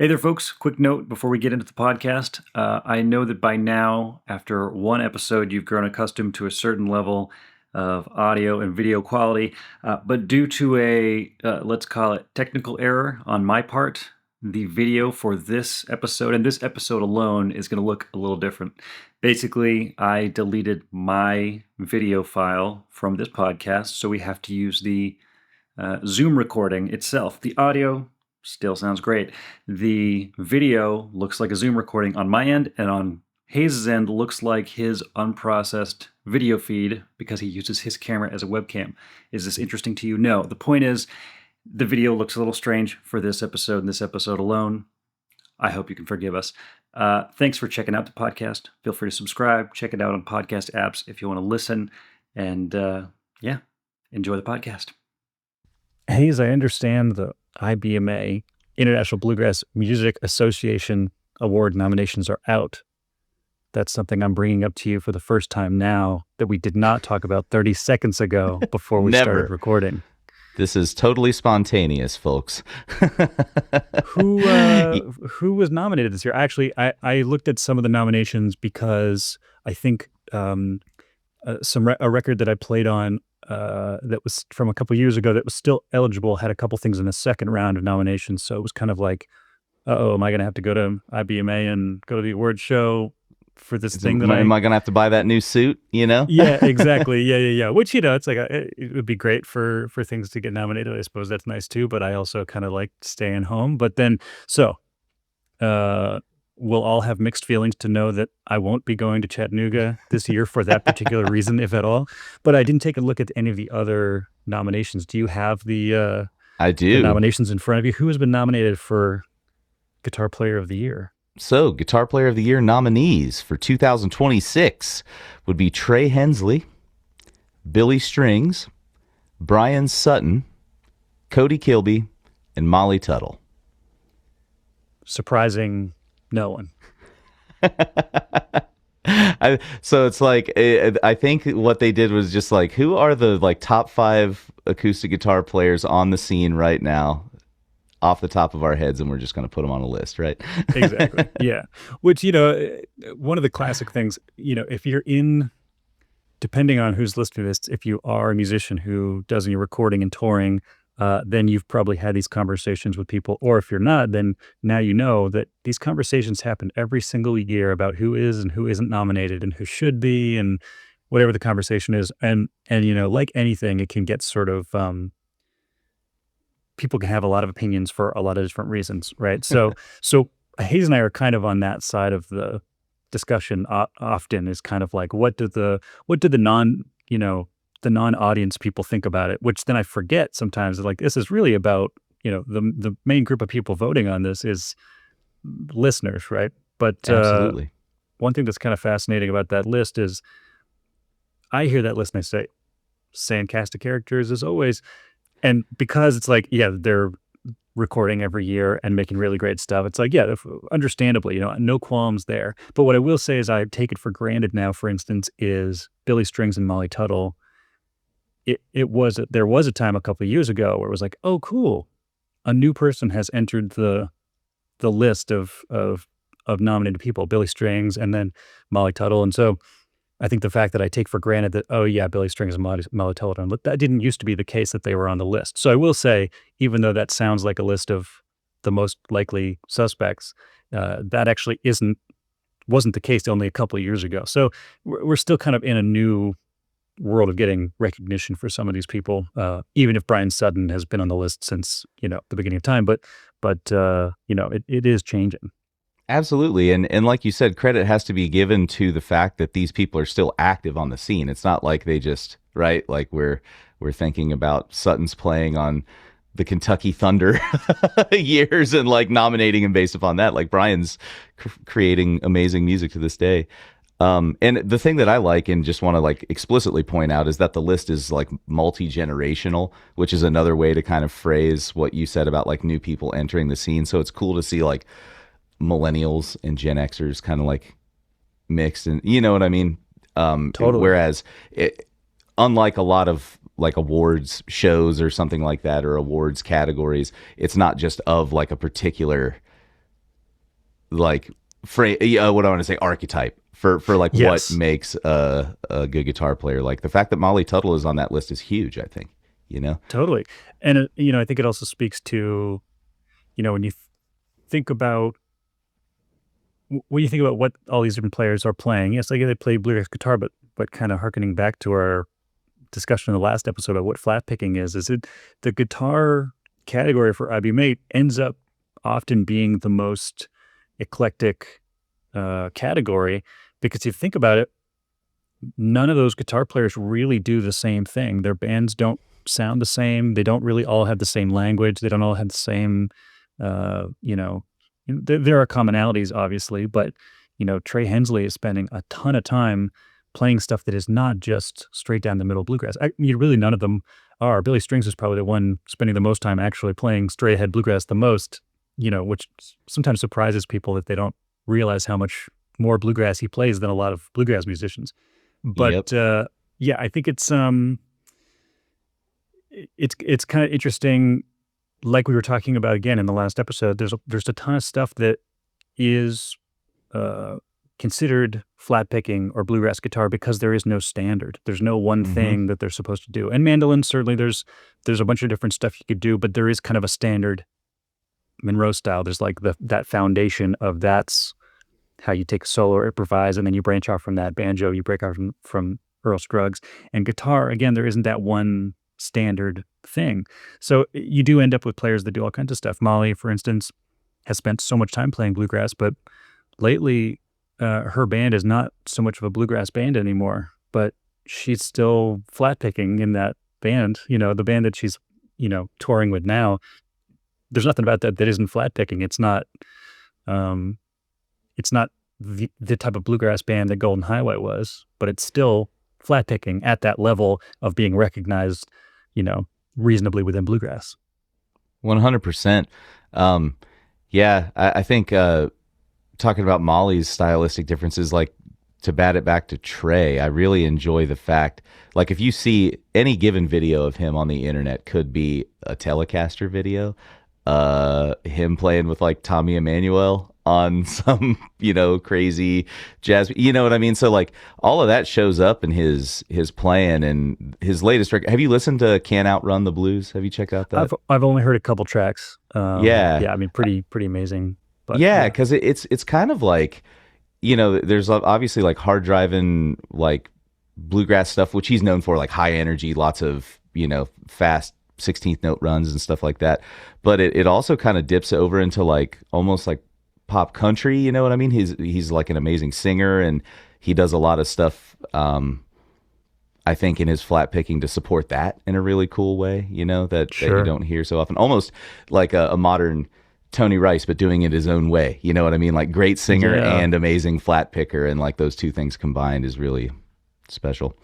Hey there, folks. Quick note before we get into the podcast. I know that by now, after one episode, you've grown accustomed to a certain level of audio and video quality, but due to let's call it technical error on my part, the video for this episode and this episode alone is going to look a little different. Basically, I deleted my video file from this podcast, so we have to use the Zoom recording itself. The audio still sounds great. The video looks like a Zoom recording on my end, and on Hayes' end looks like his unprocessed video feed because he uses his camera as a webcam. Is this interesting to you? No. The point is, the video looks a little strange for this episode and this episode alone. I hope you can forgive us. Thanks for checking out the podcast. Feel free to subscribe. Check it out on podcast apps if you want to listen. And enjoy the podcast. Hayes, I understand the IBMA, International Bluegrass Music Association Award nominations are out. That's something I'm bringing up to you for the first time now that we did not talk about 30 seconds ago before we started recording. This is totally spontaneous, folks. Who was nominated this year? Actually, I looked at some of the nominations because I think a record that I played on that was from a couple years ago that was still eligible had a couple things in the second round of nominations. So it was kind of like, am I going to have to go to IBMA and go to the award show for this thing? Am I going to have to buy that new suit, Yeah, exactly. Yeah. Which, it's like, it would be great for things to get nominated. I suppose that's nice too, but I also kind of like staying home. But then, we'll all have mixed feelings to know that I won't be going to Chattanooga this year for that particular reason, if at all. But I didn't take a look at any of the other nominations. Do you have the nominations in front of you? Who has been nominated for Guitar Player of the Year? So, Guitar Player of the Year nominees for 2026 would be Trey Hensley, Billy Strings, Brian Sutton, Cody Kilby, and Molly Tuttle. Surprising no one. So it's like, I think what they did was just like, who are the top 5 acoustic guitar players on the scene right now off the top of our heads, and we're just going to put them on a list, right? Exactly. Yeah. Which, one of the classic things, if you're depending on who's listening to this, if you are a musician who does any recording and touring, then you've probably had these conversations with people. Or if you're not, then now you know that these conversations happen every single year about who is and who isn't nominated and who should be and whatever the conversation is. And like anything, it can get sort of, people can have a lot of opinions for a lot of different reasons, right? So Hayes and I are kind of on that side of the discussion often, is kind of like, what do the non-audience people think about it, which then I forget sometimes, like, this is really about, the main group of people voting on this is listeners, right? But absolutely. One thing that's kind of fascinating about that list is I hear that list and I say, same cast of characters as always. And because it's like, they're recording every year and making really great stuff. It's like, understandably, no qualms there. But what I will say is I take it for granted now, for instance, is Billy Strings and Molly Tuttle. There was a time a couple of years ago where it was like, oh, cool, a new person has entered the list of nominated people, Billy Strings and then Molly Tuttle. And so I think the fact that I take for granted that, Billy Strings and Molly Tuttle, that didn't used to be the case that they were on the list. So I will say, even though that sounds like a list of the most likely suspects, that actually wasn't the case only a couple of years ago. So we're still kind of in a new world of getting recognition for some of these people, even if Brian Sutton has been on the list since the beginning of time. But it is changing. Absolutely. And like you said, credit has to be given to the fact that these people are still active on the scene. It's not like they just, right? Like we're thinking about Sutton's playing on the Kentucky Thunder years and like nominating him based upon that. Like Brian's creating amazing music to this day. And the thing that I like and just want to like explicitly point out is that the list is like multi-generational, which is another way to kind of phrase what you said about like new people entering the scene. So it's cool to see like millennials and Gen Xers kind of like mixed, and you know what I mean? Totally. Whereas unlike a lot of like awards shows or something like that, or awards categories, it's not just of like a particular like what I want to say, archetype for like what Yes, makes a good guitar player. Like the fact that Molly Tuttle is on that list is huge, I think, you know? totally. And I think it also speaks to, when you think about when you think about what all these different players are playing. Yes, like they play bluegrass guitar, but kind of harkening back to our discussion in the last episode about what flat picking is it the guitar category for IB Mate ends up often being the most eclectic category, because if you think about it, none of those guitar players really do the same thing. Their bands don't sound the same. They don't really all have the same language. They don't all have the same, there are commonalities, obviously, but, Trey Hensley is spending a ton of time playing stuff that is not just straight down the middle bluegrass. Really, none of them are. Billy Strings is probably the one spending the most time actually playing straight ahead bluegrass the most, which sometimes surprises people that they don't realize how much more bluegrass he plays than a lot of bluegrass musicians. Yep. But yeah, I think it's kind of interesting. Like we were talking about again in the last episode, there's a ton of stuff that is considered flat picking or bluegrass guitar because there is no standard. There's no one thing that they're supposed to do. And mandolin, certainly there's a bunch of different stuff you could do, but there is kind of a standard Monroe style. There's like that foundation of that's how you take a solo or improvise, and then you branch off from that. Banjo, you break off from Earl Scruggs. And guitar, again, there isn't that one standard thing. So you do end up with players that do all kinds of stuff. Molly, for instance, has spent so much time playing bluegrass, but lately her band is not so much of a bluegrass band anymore, but she's still flat picking in that band. The band that she's, touring with now, there's nothing about that isn't flat picking. It's not the type of bluegrass band that Golden Highway was, but it's still flat picking at that level of being recognized, reasonably within bluegrass. 100%. Yeah, I think talking about Molly's stylistic differences, like to bat it back to Trey, I really enjoy the fact, like if you see any given video of him on the internet, could be a Telecaster video, him playing with like Tommy Emmanuel on some, crazy jazz, you know what I mean? So like all of that shows up in his playing and his latest record. Have you listened to Can't Outrun the Blues? Have you checked out that? I've only heard a couple tracks. Yeah. I mean, pretty amazing. But yeah, because it's kind of like, there's obviously like hard driving, like bluegrass stuff, which he's known for, like high energy, lots of, fast 16th note runs and stuff like that. But it also kind of dips over into like almost like pop country, you know what I mean? He's like an amazing singer, and he does a lot of stuff, I think, in his flat picking to support that in a really cool way, that you don't hear so often. Almost like a modern Tony Rice, but doing it his own way. You know what I mean? Like great singer and amazing flat picker, and like those two things combined is really special.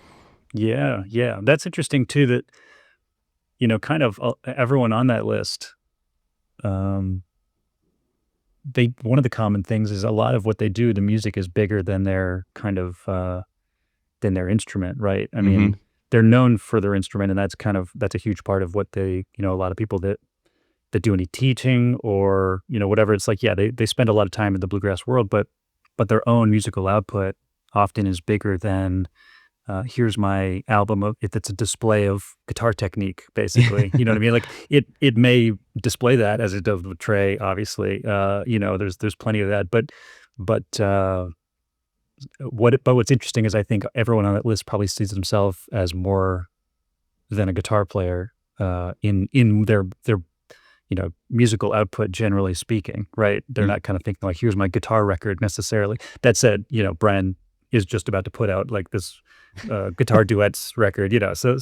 Yeah. That's interesting too, that, kind of everyone on that list, one of the common things is a lot of what they do, the music is bigger than their kind of than their instrument, right? I mean, they're known for their instrument, and that's a huge part of what they, a lot of people that do any teaching or, whatever, it's like, yeah, they spend a lot of time in the bluegrass world, but their own musical output often is bigger than here's my album of if it's a display of guitar technique, basically. You know what I mean? Like it may display that as it does with Trey, obviously. There's plenty of that. But what's interesting is I think everyone on that list probably sees themselves as more than a guitar player in their musical output, generally speaking, right? They're not kind of thinking like, here's my guitar record necessarily. That said, Brian is just about to put out like this guitar duets record, so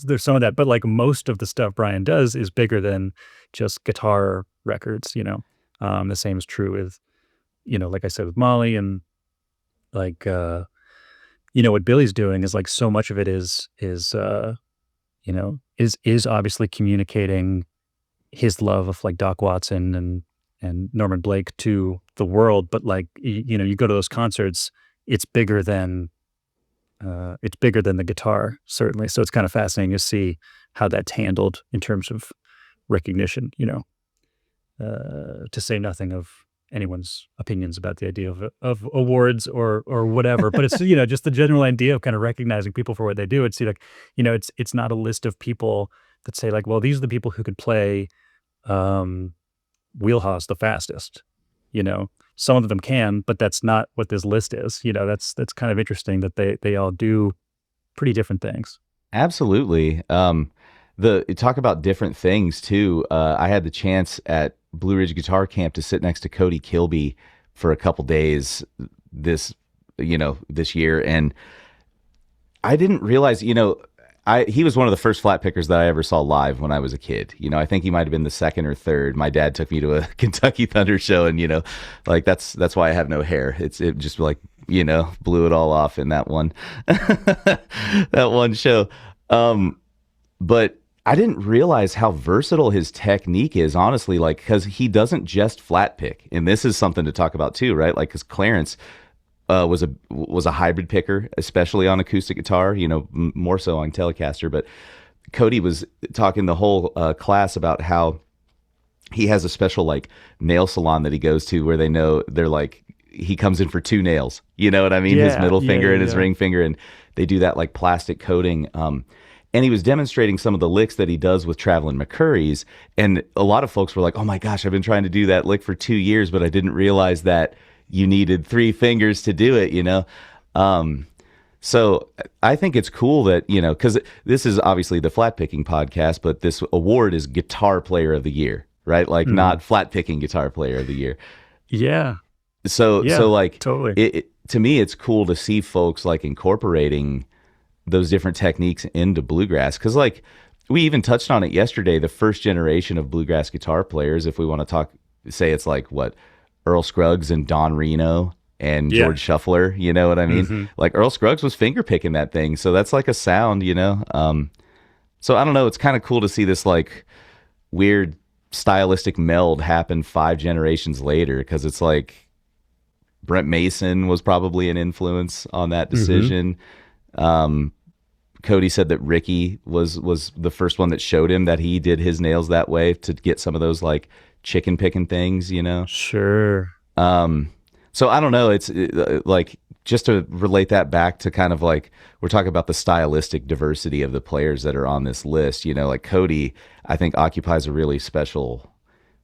there's some of that, but like most of the stuff Brian does is bigger than just guitar records. The same is true with, like I said, with Molly, and like what Billy's doing is like so much of it is obviously communicating his love of like Doc Watson and Norman Blake to the world, but like you go to those concerts, it's bigger than the guitar, certainly. So it's kind of fascinating to see how that's handled in terms of recognition, to say nothing of anyone's opinions about the idea of awards or whatever, but it's, you know, just the general idea of kind of recognizing people for what they do. It's like, you know, it's not a list of people that say like, well, these are the people who could play um, wheelhouse the fastest. You know, some of them can, but that's not what this list is. You know, that's kind of interesting that they all do pretty different things. Absolutely. The talk about different things too. I had the chance at Blue Ridge Guitar Camp to sit next to Cody Kilby for a couple days this this year, and I didn't realize, he was one of the first flat pickers that I ever saw live when I was a kid. You know, I think he might have been the second or third. My dad took me to a Kentucky Thunder show, and like that's why I have no hair. It just like blew it all off in that one that one show. But I didn't realize how versatile his technique is, honestly, like, because he doesn't just flat pick, and this is something to talk about too, right? Like, because Clarence was a hybrid picker, especially on acoustic guitar, more so on Telecaster. But Cody was talking the whole class about how he has a special like nail salon that he goes to where they're like, he comes in for 2 nails. You know what I mean? His middle finger and his ring finger, and they do that like plastic coating. And he was demonstrating some of the licks that he does with Traveling McCurry's. And a lot of folks were like, oh my gosh, I've been trying to do that lick for 2 years, but I didn't realize that you needed 3 fingers to do it, So I think it's cool that, because this is obviously the flat picking podcast, but this award is Guitar Player of the Year, right? Like not flat picking Guitar Player of the Year. Yeah. So like totally. To me, it's cool to see folks like incorporating those different techniques into bluegrass. Because like we even touched on it yesterday, the first generation of bluegrass guitar players, if we want to say it's like what, Earl Scruggs and Don Reno and George Shuffler, you know what I mean? Mm-hmm. Like Earl Scruggs was finger picking that thing. So that's like a sound, So I don't know. It's kind of cool to see this like weird stylistic meld happen 5 generations later. Because it's like Brent Mason was probably an influence on that decision. Mm-hmm. Cody said that Ricky was the first one that showed him that he did his nails that way to get some of those like chicken picking things, Sure. So I don't know. It's like just to relate that back to kind of like we're talking about the stylistic diversity of the players that are on this list. Like Cody, I think occupies a really special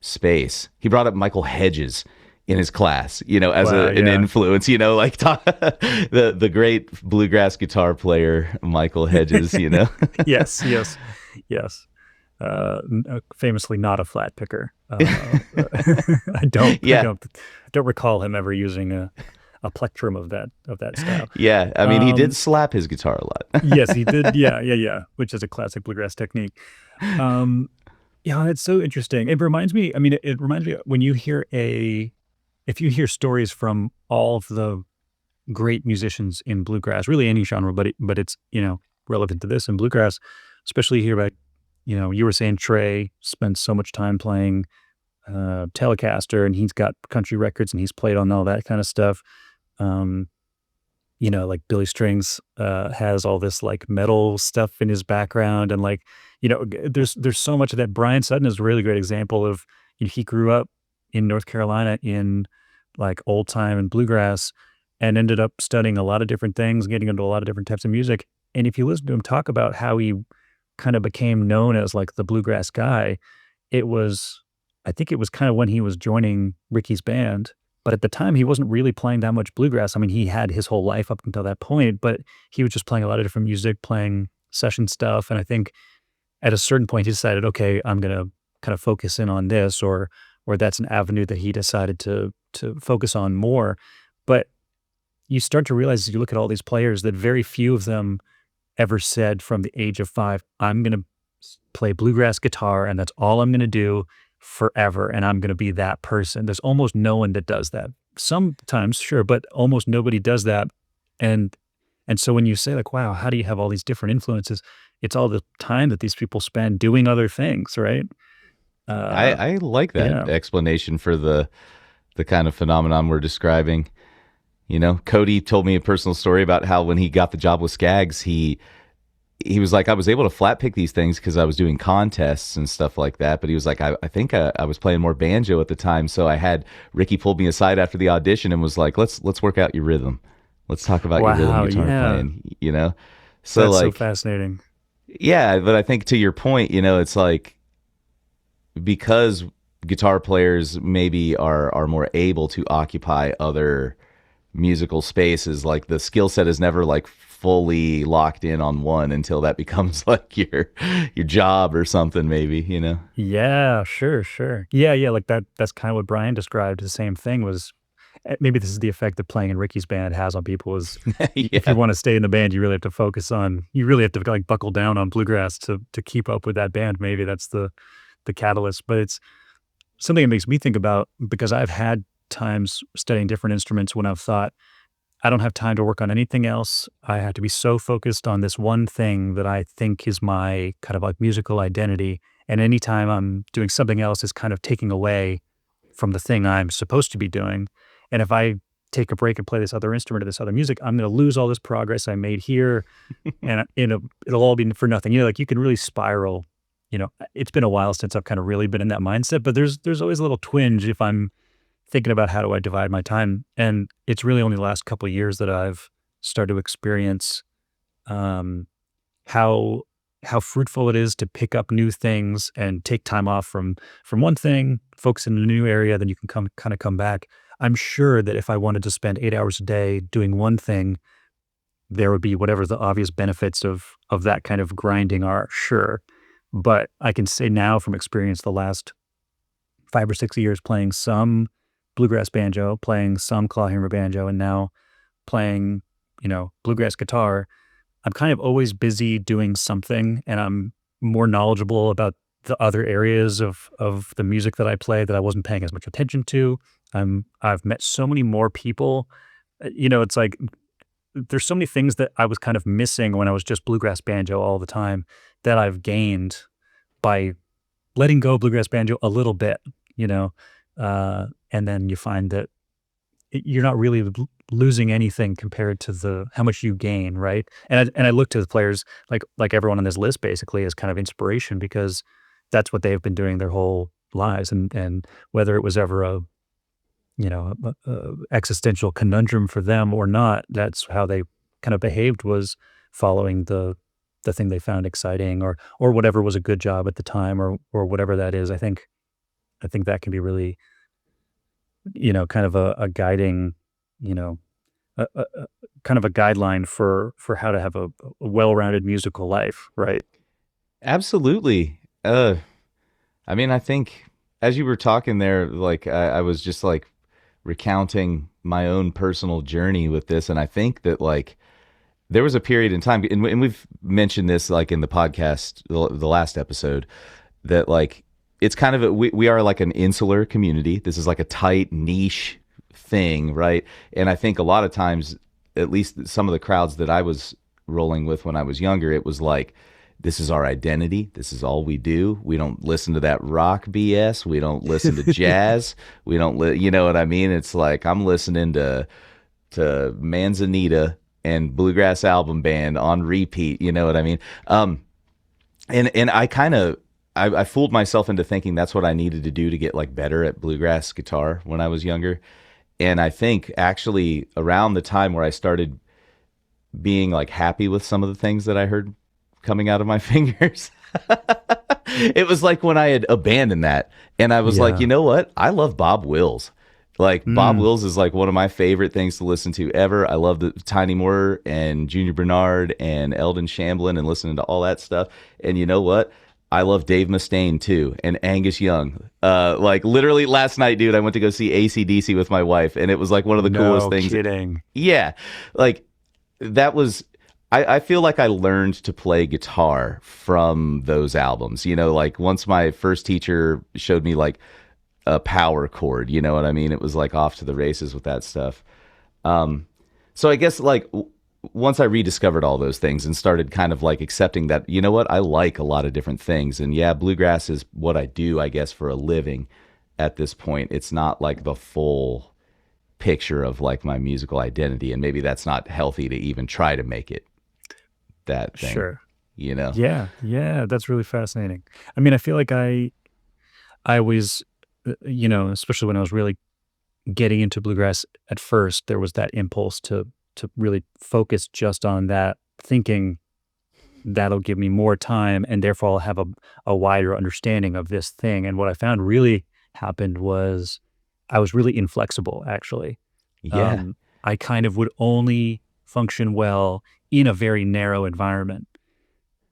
space. He brought up Michael Hedges in his class, as an influence, like the great bluegrass guitar player, Michael Hedges, Yes. Famously not a flat picker. I don't recall him ever using a plectrum of that style. Yeah, I mean, he did slap his guitar a lot. Yes, he did. Yeah, which is a classic bluegrass technique. It's so interesting. It reminds me. I mean, it reminds me when if you hear stories from all of the great musicians in bluegrass, really any genre, but it's relevant to this in bluegrass, especially here about. You were saying Trey spends so much time playing Telecaster, and he's got country records, and he's played on all that kind of stuff. Like Billy Strings has all this like metal stuff in his background, and like there's so much of that. Brian Sutton is a really great example of he grew up in North Carolina in like old time and bluegrass, and ended up studying a lot of different things, getting into a lot of different types of music. And if you listen to him talk about how he kind of became known as like the bluegrass guy, I think it was kind of when he was joining Ricky's band, but at the time he wasn't really playing that much bluegrass. I mean, he had his whole life up until that point, but he was just playing a lot of different music, playing session stuff. And I think at a certain point he decided, okay, I'm going to kind of focus in on this, or that's an avenue that he decided to focus on more. But you start to realize as you look at all these players that very few of them ever said from the age of 5, I'm going to play bluegrass guitar and that's all I'm going to do forever, and I'm going to be that person. There's almost no one that does that. Sometimes, sure, but almost nobody does that. And so when you say like, wow, how do you have all these different influences? It's all the time that these people spend doing other things, right? I like that explanation for the kind of phenomenon we're describing. Cody told me a personal story about how when he got the job with Skaggs, he he was like, I was able to flat pick these things because I was doing contests and stuff like that. But he was like, I think I was playing more banjo at the time. So I had Ricky pulled me aside after the audition and was like, let's work out your rhythm. Let's talk about your rhythm Wow, guitar yeah. playing, you know? So That's so like, fascinating. yeah, but I think to your point, you know, it's like because guitar players maybe are more able to occupy other musical spaces, like the skill set is never like fully locked in on one until that becomes like your job or something, maybe, you know. Yeah, sure, sure. Yeah, yeah, like that's kind of what Brian described. The same thing was maybe this is the effect that playing in Ricky's band has on people is if you Yeah, want to stay in the band, you really have to focus on you really have to like buckle down on bluegrass to keep up with that band. Maybe that's the catalyst. But it's something that makes me think about because I've had times studying different instruments when I've thought I don't have time to work on anything else. I have to be so focused on this one thing that I think is my kind of like musical identity. And anytime I'm doing something else is kind of taking away from the thing I'm supposed to be doing. And if I take a break and play this other instrument or this other music, I'm going to lose all this progress I made here, and it'll all be for nothing. You know, like you can really spiral. You know, it's been a while since I've kind of really been in that mindset, but there's always a little twinge if I'm thinking about how do I divide my time, and it's really only the last couple of years that I've started to experience um, how how fruitful it is to pick up new things and take time off from one thing, focus in a new area, then you can come back. I'm sure that if I wanted to spend 8 hours a day doing one thing, there would be whatever the obvious benefits of that kind of grinding are, sure. But I can say now from experience the last 5 or 6 years playing some bluegrass banjo, playing some clawhammer banjo, and now playing, bluegrass guitar, I'm kind of always busy doing something, and I'm more knowledgeable about the other areas of the music that I play that I wasn't paying as much attention to. I've met so many more people. It's like there's so many things that I was kind of missing when I was just bluegrass banjo all the time that I've gained by letting go of bluegrass banjo a little bit, you know, and then you find that you're not really losing anything compared to the how much you gain, right? And I look to the players like everyone on this list basically as kind of inspiration because that's what they've been doing their whole lives, and whether it was ever a existential conundrum for them or not, that's how they kind of behaved was following the thing they found exciting or whatever was a good job at the time or whatever that is. I think that can be really kind of a guiding, you know, a kind of a guideline for how to have a well-rounded musical life, right? absolutely. I mean, I think as you were talking there, like I was just like recounting my own personal journey with this, and I think that like there was a period in time, and we've mentioned this like in the podcast, the last episode, that like it's kind of we are like an insular community. This is like a tight niche thing, right? And I think a lot of times, at least some of the crowds that I was rolling with when I was younger, it was like, this is our identity. This is all we do. We don't listen to that rock BS. We don't listen to jazz. We don't, you know what I mean? It's like I'm listening to Manzanita and Bluegrass Album Band on repeat. You know what I mean? And I kind of I fooled myself into thinking that's what I needed to do to get like better at bluegrass guitar when I was younger. And I think actually around the time where I started being like happy with some of the things that I heard coming out of my fingers, it was like when I had abandoned that and I was like, Yeah. you know what? I love Bob Wills. Like Bob Mm, Wills is like one of my favorite things to listen to ever. I love the Tiny Moore and Junior Bernard and Eldon Shamblin and listening to all that stuff. And you know what? I love Dave Mustaine too and Angus Young. Like literally last night, dude, I went to go see AC/DC with my wife, and it was like one of the coolest no things. kidding. Yeah, like that was. I feel like I learned to play guitar from those albums. You know, like once my first teacher showed me like a power chord, you know what I mean? It was like off to the races with that stuff. So I guess like once I rediscovered all those things and started kind of like accepting that, you know what, I like a lot of different things. And yeah, bluegrass is what I do, I guess, for a living at this point. It's not like the full picture of like my musical identity. And maybe that's not healthy to even try to make it that thing. Sure. you know? Yeah, yeah, that's really fascinating. I mean, I feel like I always, especially when I was really getting into bluegrass at first, there was that impulse to really focus just on that, thinking that'll give me more time and therefore I'll have a wider understanding of this thing. And what I found really happened was I was really inflexible, actually. Yeah. Um, I kind of would only function well in a very narrow environment.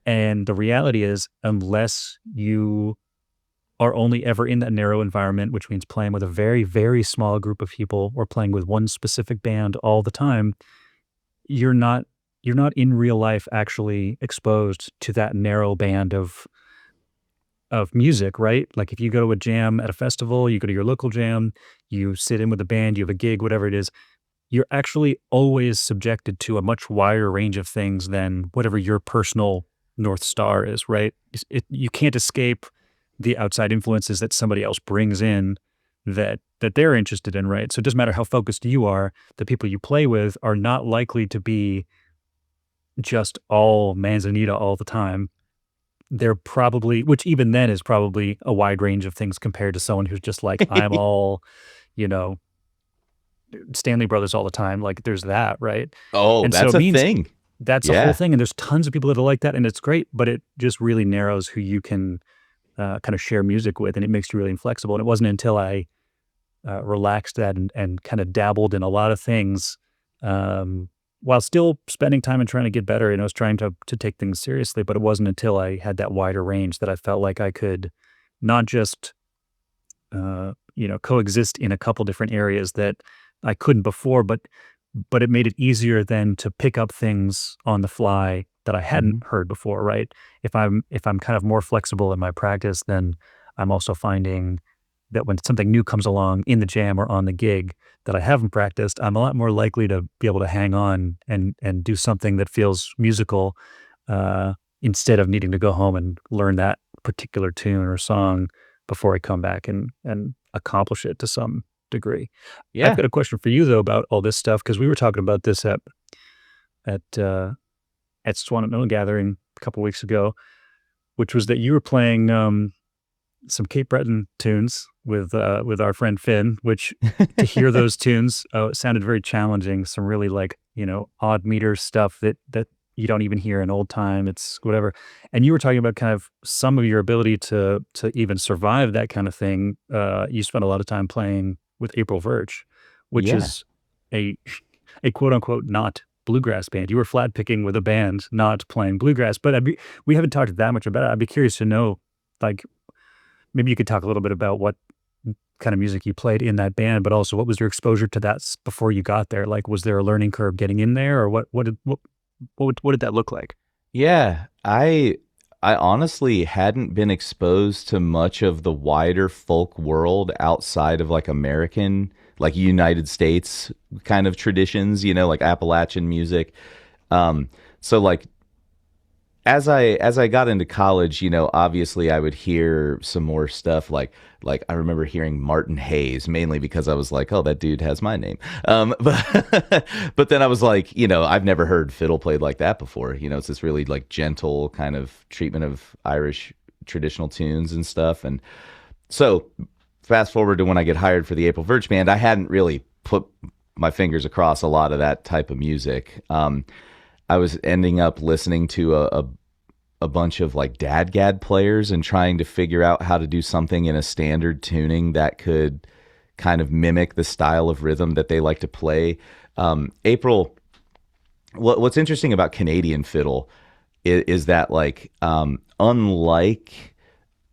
And the reality is, unless you are only ever in that narrow environment, which means playing with a very, very small group of people or playing with one specific band all the time, you're not you're not in real life actually exposed to that narrow band of music, right? Like if you go to a jam at a festival, you go to your local jam, you sit in with a band, you have a gig, whatever it is, you're actually always subjected to a much wider range of things than whatever your personal North Star is, right? You can't escape the outside influences that somebody else brings in that they're interested in, right? So it doesn't matter how focused you are, the people you play with are not likely to be just all manzanita all the time. They're probably, which even then is probably a wide range of things compared to someone who's just like, I'm all, you know, Stanley Brothers all the time. Like there's that, right? Oh, And so that's it a means thing. that's a whole Yeah. thing. And there's tons of people that are like that, and it's great, but it just really narrows who you can kind of share music with, and it makes you really inflexible. And it wasn't until I relaxed that and kind of dabbled in a lot of things, um, while still spending time and trying to get better. And I was trying to take things seriously, but it wasn't until I had that wider range that I felt like I could not just coexist in a couple different areas that I couldn't before, but it made it easier then to pick up things on the fly that I hadn't Hmm. heard before, right? If I'm kind of more flexible in my practice, then I'm also finding that when something new comes along in the jam or on the gig that I haven't practiced, I'm a lot more likely to be able to hang on and do something that feels musical, instead of needing to go home and learn that particular tune or song before I come back and accomplish it to some degree. I've Yeah. got a question for you though about all this stuff because we were talking about this at uh, at Swan and Owen Gathering a couple weeks ago, which was that you were playing some Cape Breton tunes with our friend Finn, which to hear those tunes sounded very challenging. Some really like odd meter stuff that you don't even hear in old time. It's whatever. And you were talking about kind of some of your ability to even survive that kind of thing. You spent a lot of time playing with April Verge, which Yeah. is a a quote unquote not bluegrass band. You were flat picking with a band, not playing bluegrass. But we haven't talked that much about it. I'd be curious to know, like, maybe you could talk a little bit about what kind of music you played in that band, but also what was your exposure to that before you got there? Like, was there a learning curve getting in there, or what did that look like? Yeah. I honestly hadn't been exposed to much of the wider folk world outside of like American, like United States kind of traditions, like Appalachian music. So like as I got into college, obviously I would hear some more stuff like I remember hearing Martin Hayes mainly because I was like, oh, that dude has my name. But then I was like, I've never heard fiddle played like that before. It's this really like gentle kind of treatment of Irish traditional tunes and stuff. And so fast forward to when I get hired for the April Verge band, I hadn't really put my fingers across a lot of that type of music. I was ending up listening to a bunch of like dadgad players and trying to figure out how to do something in a standard tuning that could kind of mimic the style of rhythm that they like to play. April, what's interesting about Canadian fiddle is that like unlike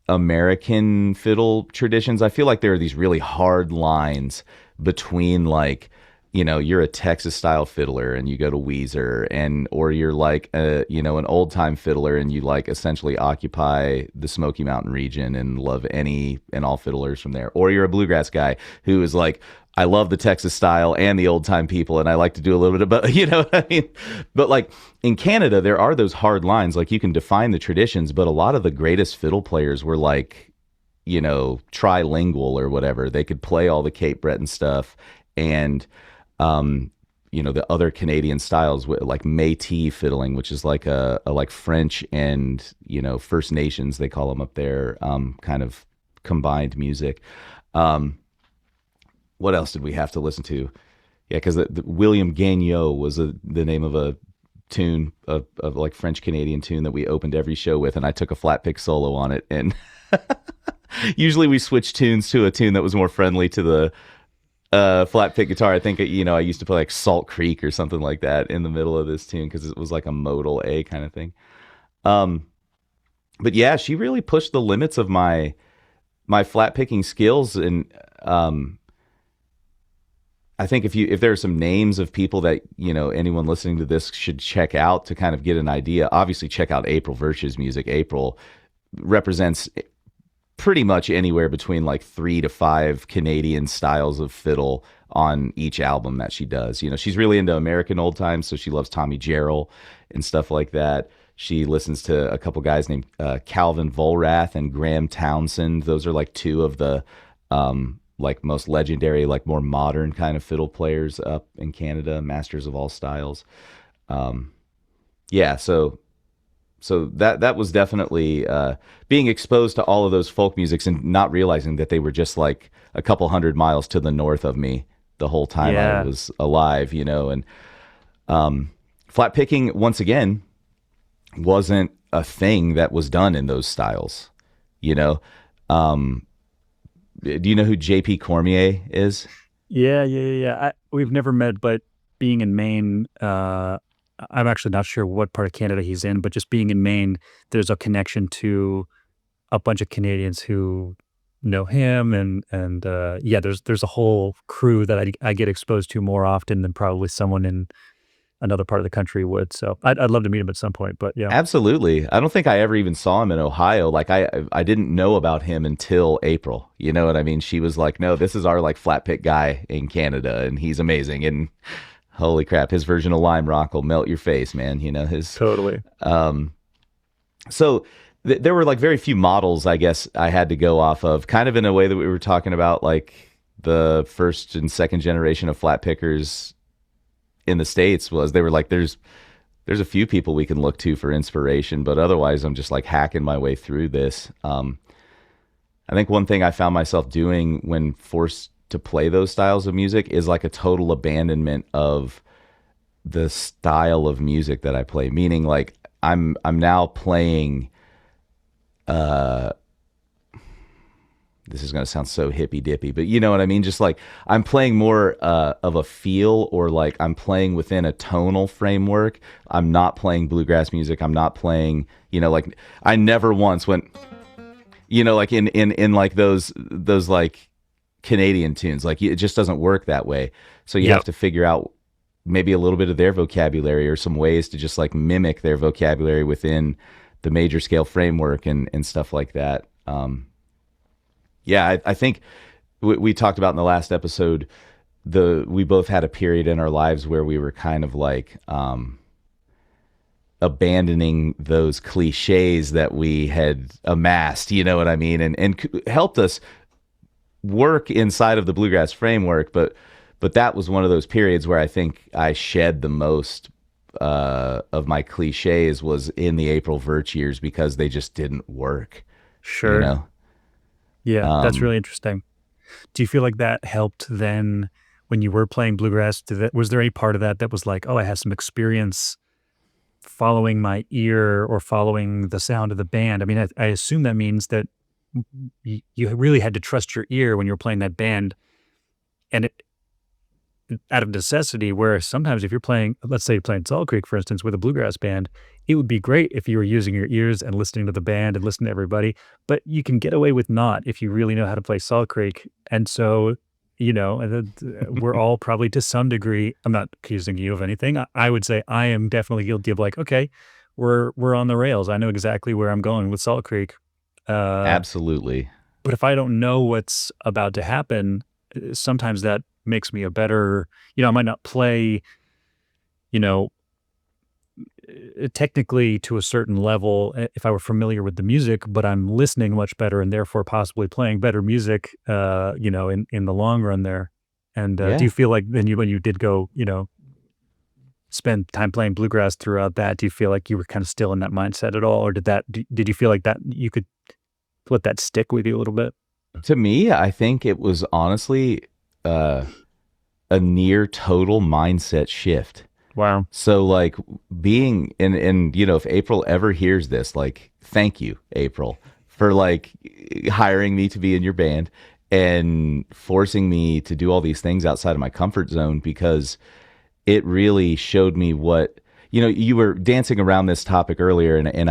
American fiddle traditions, I feel like there are these really hard lines between like, you're a Texas style fiddler and you go to Weezer, or you're like an old time fiddler and you like essentially occupy the Smoky Mountain region and love any and all fiddlers from there. Or you're a bluegrass guy who is like, I love the Texas style and the old time people, and I like to do a little bit of both. You know what I mean? But like in Canada, there are those hard lines. Like you can define the traditions, but a lot of the greatest fiddle players were like, trilingual or whatever. They could play all the Cape Breton stuff and the other Canadian styles, like Métis fiddling, which is like a like French and First Nations, they call them up there, kind of combined music. What else did we have to listen to? Yeah, because the William Gagnon was the name of a tune, of like French Canadian tune that we opened every show with, and I took a flat pick solo on it. And usually we switch tunes to a tune that was more friendly to the flat pick guitar. I think I used to play like Salt Creek or something like that in the middle of this tune because it was like a modal A kind of thing. But yeah, she really pushed the limits of my flat picking skills. And I think if there are some names of people that anyone listening to this should check out to kind of get an idea, obviously check out April Virtue's music. April represents pretty much anywhere between like 3 to 5 Canadian styles of fiddle on each album that she does. She's really into American old times, so she loves Tommy Jarrell and stuff like that. She listens to a couple guys named Calvin Volrath and Graham Townsend. Those are like two of the like most legendary, like more modern kind of fiddle players up in Canada, masters of all styles. Yeah, so that was definitely being exposed to all of those folk musics and not realizing that they were just like a couple 100 miles to the north of me the whole time I was alive, and flat picking, once again, wasn't a thing that was done in those styles. Do you know who J.P. Cormier is? Yeah. We've never met, but being in Maine, I'm actually not sure what part of Canada he's in, but just being in Maine, there's a connection to a bunch of Canadians who know him, and there's a whole crew that I get exposed to more often than probably someone in another part of the country would. So I'd love to meet him at some point, but yeah. Absolutely. I don't think I ever even saw him in Ohio. Like I didn't know about him until April. You know what I mean? She was like, no, this is our like flat pick guy in Canada and he's amazing. And holy crap, his version of Lime Rock will melt your face, man. His totally. So there were like very few models, I guess, I had to go off of, kind of in a way that we were talking about, like the first and second generation of flat pickers in the States they were like, there's a few people we can look to for inspiration, but otherwise I'm just like hacking my way through this. I think one thing I found myself doing when forced to play those styles of music is like a total abandonment of the style of music that I play, meaning like I'm now playing this is going to sound so hippy dippy, but you know what I mean? Just like I'm playing more of a feel, or like I'm playing within a tonal framework. I'm not playing bluegrass music. I'm not playing, like I never once went, like in like those like Canadian tunes, like it just doesn't work that way. So you have to figure out maybe a little bit of their vocabulary or some ways to just like mimic their vocabulary within the major scale framework and stuff like that. I think we talked about in the last episode, we both had a period in our lives where we were kind of like abandoning those cliches that we had amassed, you know what I mean? And helped us work inside of the bluegrass framework. But that was one of those periods where I think I shed the most of my cliches was in the April Virch years, because they just didn't work. Sure. Yeah, that's really interesting. Do you feel like that helped then when you were playing bluegrass? Was there any part of that was like, oh, I had some experience following my ear or following the sound of the band? I mean, I assume that means that you really had to trust your ear when you were playing that band, and it out of necessity, where sometimes if you're playing, let's say you're playing Salt Creek, for instance, with a bluegrass band, it would be great if you were using your ears and listening to the band and listening to everybody, but you can get away with not if you really know how to play Salt Creek. And so, we're all probably to some degree, I'm not accusing you of anything. I would say I am definitely guilty of like, okay, we're on the rails. I know exactly where I'm going with Salt Creek. Absolutely. But if I don't know what's about to happen, sometimes that makes me a better, I might not play, technically to a certain level if I were familiar with the music, but I'm listening much better and therefore possibly playing better music, in the long run there. And do you feel like then when you did go, spend time playing bluegrass throughout that, do you feel like you were kind of still in that mindset at all, or did you feel like that you could let that stick with you a little bit? To me, I think it was honestly uh, a near total mindset shift. Wow. So like being and you know, if April ever hears this, like thank you, April, for like hiring me to be in your band and forcing me to do all these things outside of my comfort zone, because it really showed me what, you know, you were dancing around this topic earlier, and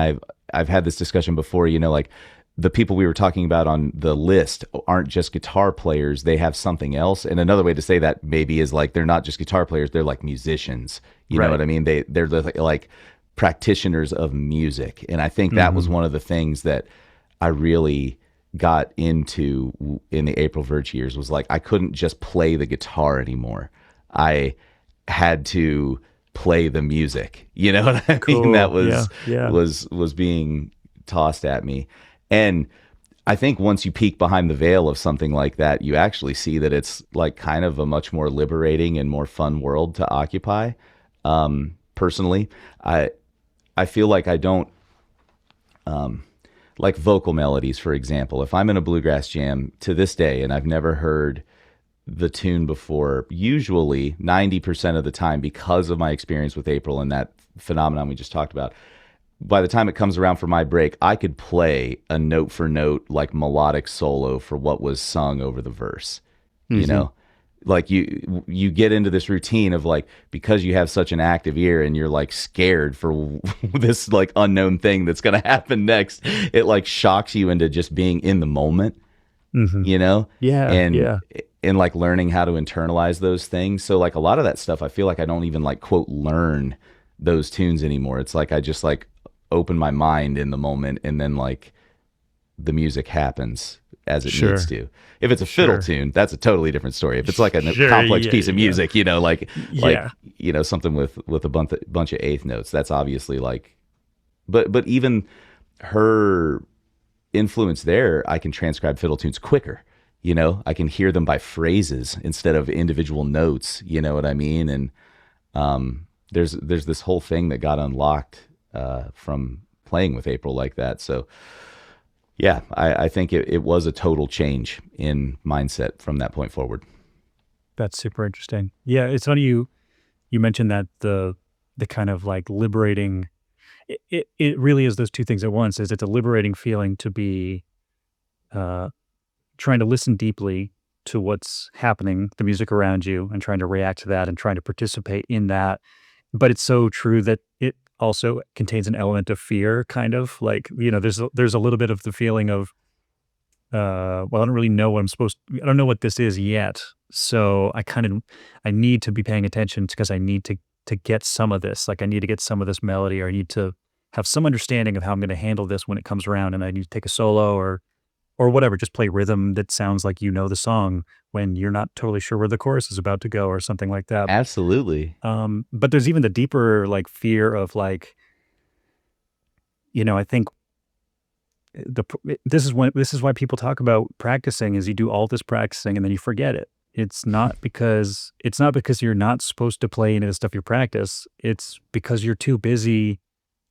I've had this discussion before, you know, like the people we were talking about on the list aren't just guitar players, they have something else. And another way to say that maybe is like they're not just guitar players, they're like musicians. You know Right. what I mean? They're like practitioners of music. And I think that was Hmm. one of the things that I really got into in the April Verge years, was like I couldn't just play the guitar anymore. I had to play the music. You know what I mean? That Cool. Yeah. Yeah. was being tossed at me. And I think once you peek behind the veil of something like that, you actually see that it's like kind of a much more liberating and more fun world to occupy. Personally, I feel like I don't like vocal melodies, for example. If I'm in a bluegrass jam to this day and I've never heard the tune before, usually 90% of the time, because of my experience with April and that phenomenon we just talked about, by the time it comes around for my break, I could play a note for note, like melodic solo for what was sung over the verse. You Hmm. know, like you get into this routine of like, because you have such an active ear and you're like scared for this like unknown thing that's going to happen next, it like shocks you into just being in the moment, Hmm. you know, Yeah. and Yeah. like learning how to internalize those things. So like a lot of that stuff, I feel like I don't even like quote learn those tunes anymore. It's like I just like open my mind in the moment, and then like the music happens as it needs Sure. to. If it's a fiddle Sure. tune, that's a totally different story. If it's like a Sure. complex Yeah. piece of Yeah. music, you know, like Yeah. you know, something with a bunch of eighth notes, that's obviously like, but even her influence there, I can transcribe fiddle tunes quicker. You know, I can hear them by phrases instead of individual notes. You know what I mean? And there's this whole thing that got unlocked from playing with April like that. So yeah, I think it was a total change in mindset from that point forward. That's super interesting. Yeah. It's funny you mentioned that the kind of like liberating. It really is those two things at once. Is it's a liberating feeling to be uh, trying to listen deeply to what's happening, the music around you, and trying to react to that and trying to participate in that. But it's so true that it also contains an element of fear, kind of like, there's a little bit of the feeling of, well, I don't really know what I don't know what this is yet. So I need to be paying attention because I need to get some of this. Like I need to get some of this melody, or I need to have some understanding of how I'm going to handle this when it comes around, and I need to take a solo or whatever, just play rhythm that sounds like you know the song when you're not totally sure where the chorus is about to go or something like that. Absolutely. But there's even the deeper like fear of like, I think this is why people talk about practicing is you do all this practicing and then you forget it. It's not because you're not supposed to play any of the stuff you practice. It's because you're too busy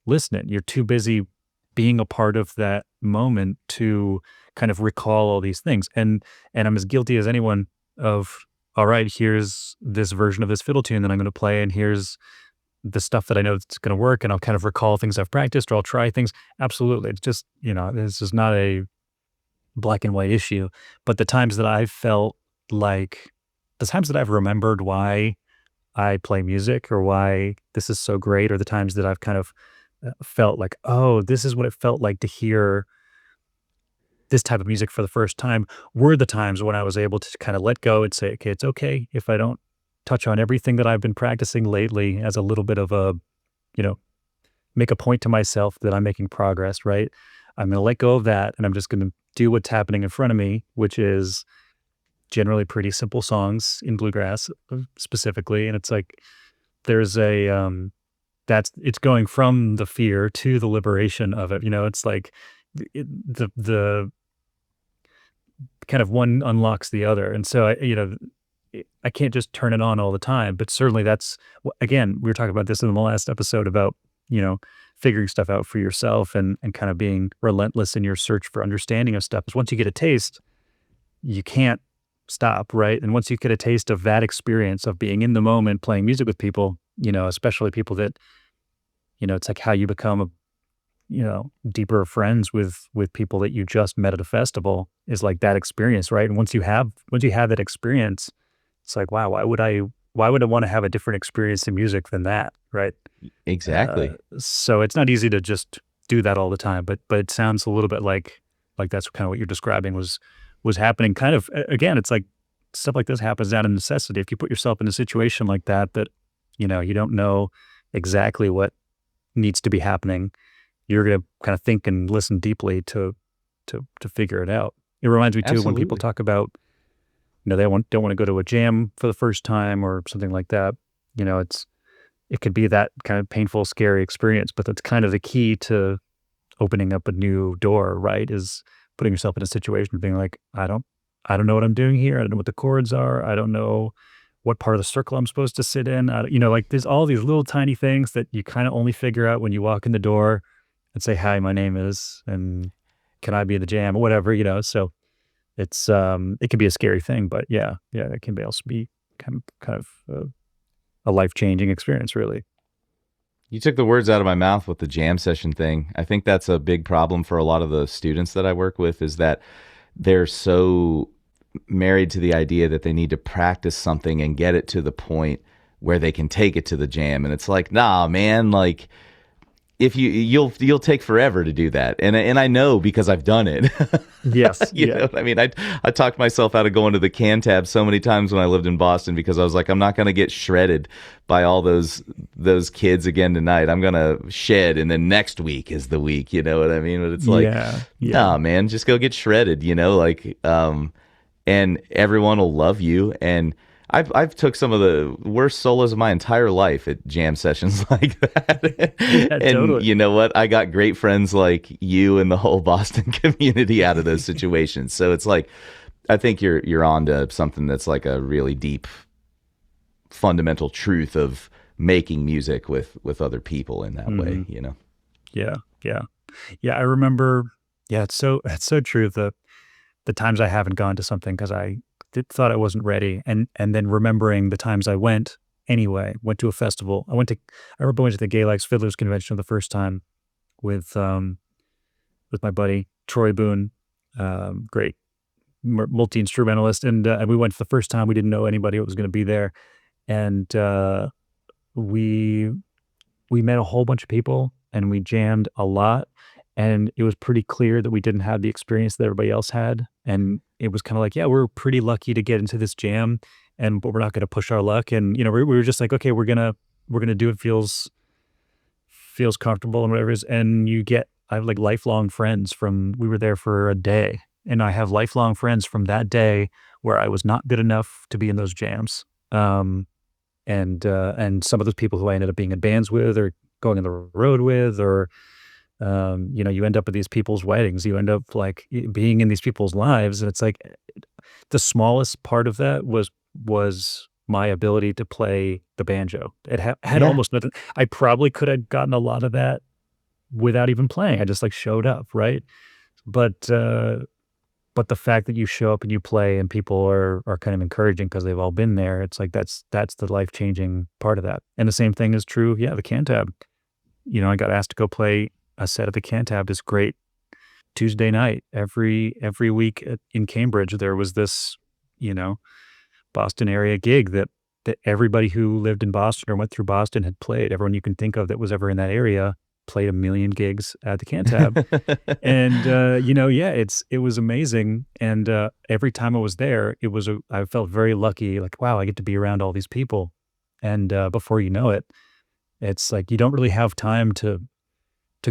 listening. You're too busy being a part of that moment to kind of recall all these things. And I'm as guilty as anyone of, all right, here's this version of this fiddle tune that I'm going to play, and here's the stuff that I know that's going to work, and I'll kind of recall things I've practiced, or I'll try things. Absolutely. It's just, this is not a black and white issue. But the times that I've remembered why I play music or why this is so great, or the times that I've kind of felt like, oh, this is what it felt like to hear this type of music for the first time, were the times when I was able to kind of let go and say, okay, it's okay if I don't touch on everything that I've been practicing lately, as a little bit of a, you know, make a point to myself that I'm making progress, right? I'm going to let go of that, and I'm just going to do what's happening in front of me, which is generally pretty simple songs in bluegrass specifically. And it's like, there's it's going from the fear to the liberation of it. It's like the kind of one unlocks the other. And so, I can't just turn it on all the time. But certainly again, we were talking about this in the last episode about, figuring stuff out for yourself and kind of being relentless in your search for understanding of stuff. Because once you get a taste, you can't stop, right? And once you get a taste of that experience of being in the moment, playing music with people, especially people that, it's like how you become deeper friends with people that you just met at a festival is like that experience, right? And once you have that experience, it's like, wow, why would I want to have a different experience in music than that, right? Exactly. So it's not easy to just do that all the time, but it sounds a little bit like that's kind of what you're describing was happening. Kind of again, it's like stuff like this happens out of necessity. If you put yourself in a situation like that, you don't know exactly what needs to be happening, you're going to kind of think and listen deeply to figure it out. It reminds me too when people Absolutely. talk about, they don't want to go to a jam for the first time or something like that. It could be that kind of painful, scary experience, but that's kind of the key to opening up a new door, right? Is putting yourself in a situation of being like, I don't know what I'm doing here. I don't know what the chords are. I don't know what part of the circle I'm supposed to sit in. Like there's all these little tiny things that you kind of only figure out when you walk in the door and say, hi, my name is, and can I be in the jam or whatever, so it can be a scary thing, but yeah, it can also be kind of a life-changing experience, really. You took the words out of my mouth with the jam session thing. I think that's a big problem for a lot of the students that I work with is that they're so married to the idea that they need to practice something and get it to the point where they can take it to the jam. And it's like, nah, man, like if you'll take forever to do that. And I know because I've done it. Yes. You Yeah. know what I mean? I talked myself out of going to the can tab so many times when I lived in Boston because I was like, I'm not going to get shredded by all those kids again tonight. I'm going to shed, and then next week is the week, you know what I mean? But it's like, Yeah. nah, man, just go get shredded, like and everyone will love you. And I've took some of the worst solos of my entire life at jam sessions like that. Yeah, And totally. you know what? I got great friends like you and the whole Boston community out of those situations. So it's like I think you're on to something that's like a really deep fundamental truth of making music with other people in that way, Mhm. you know. Yeah. Yeah. Yeah, I remember. Yeah, it's so true. The times I haven't gone to something because thought I wasn't ready, and then remembering the times I went anyway. Went to a festival. I remember going to the Gay Likes Fiddlers convention the first time with with my buddy Troy Boone, great multi instrumentalist, and we went for the first time. We didn't know anybody who was going to be there, and we we met a whole bunch of people and we jammed a lot. And it was pretty clear that we didn't have the experience that everybody else had. And it was kind of like, yeah, we're pretty lucky to get into this jam, but we're not going to push our luck. And we were just like, okay, we're gonna do it feels comfortable and whatever it is. And I have like lifelong friends from we were there for a day, and I have lifelong friends from that day where I was not good enough to be in those jams. And some of those people who I ended up being in bands with or going on the road with, or you end up at these people's weddings. You end up like being in these people's lives, and it's like the smallest part of that was my ability to play the banjo. It had Yeah. almost nothing. I probably could have gotten a lot of that without even playing. I just like showed up, right? But but the fact that you show up and you play and people are kind of encouraging because they've all been there, it's like that's the life-changing part of that. And the same thing is true, yeah, the Cantab. I got asked to go play a set at the Cantab, this great Tuesday night. Every week in Cambridge, there was this, you know, Boston area gig that everybody who lived in Boston or went through Boston had played. Everyone you can think of that was ever in that area played a million gigs at the Cantab. And, yeah, it was amazing, and, every time I was there, I felt very lucky, like, wow, I get to be around all these people, and, before you know it, it's like you don't really have time to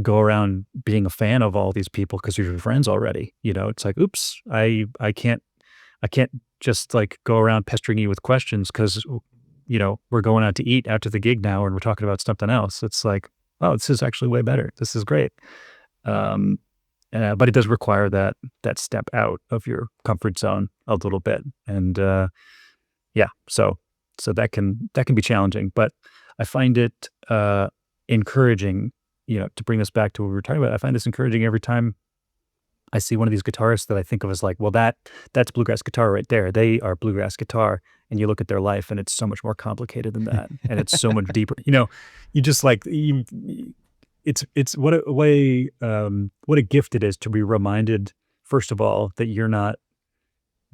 go around being a fan of all these people because 'cause you're your friends already, it's like, "Oops, I can't just, like, go around pestering you with questions because we're going out to eat after the gig now, and we're talking about something else." It's like, "Oh, this is actually way better. This is great." Um but it does require that step out of your comfort zone a little bit, and yeah, so that can be challenging, but I find it encouraging, to bring this back to what we were talking about. I find this encouraging every time I see one of these guitarists that I think of as like, well, that's bluegrass guitar right there. They are bluegrass guitar, and you look at their life, and it's so much more complicated than that, and it's so much deeper. You just like it's what a way, what a gift it is to be reminded, first of all, that you're not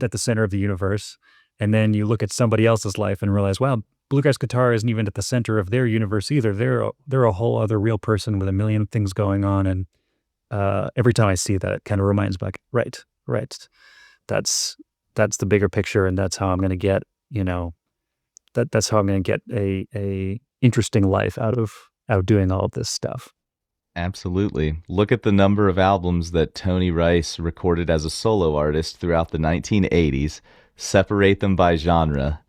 at the center of the universe, and then you look at somebody else's life and realize, wow, bluegrass guitar isn't even at the center of their universe either. They're a whole other real person with a million things going on, and every time I see that, it kind of reminds me, like, right, that's the bigger picture, and that's how I'm going to get, that's how I'm going to get a interesting life out of doing all of this stuff. Absolutely. Look at the number of albums that Tony Rice recorded as a solo artist throughout the 1980s. Separate them by genre.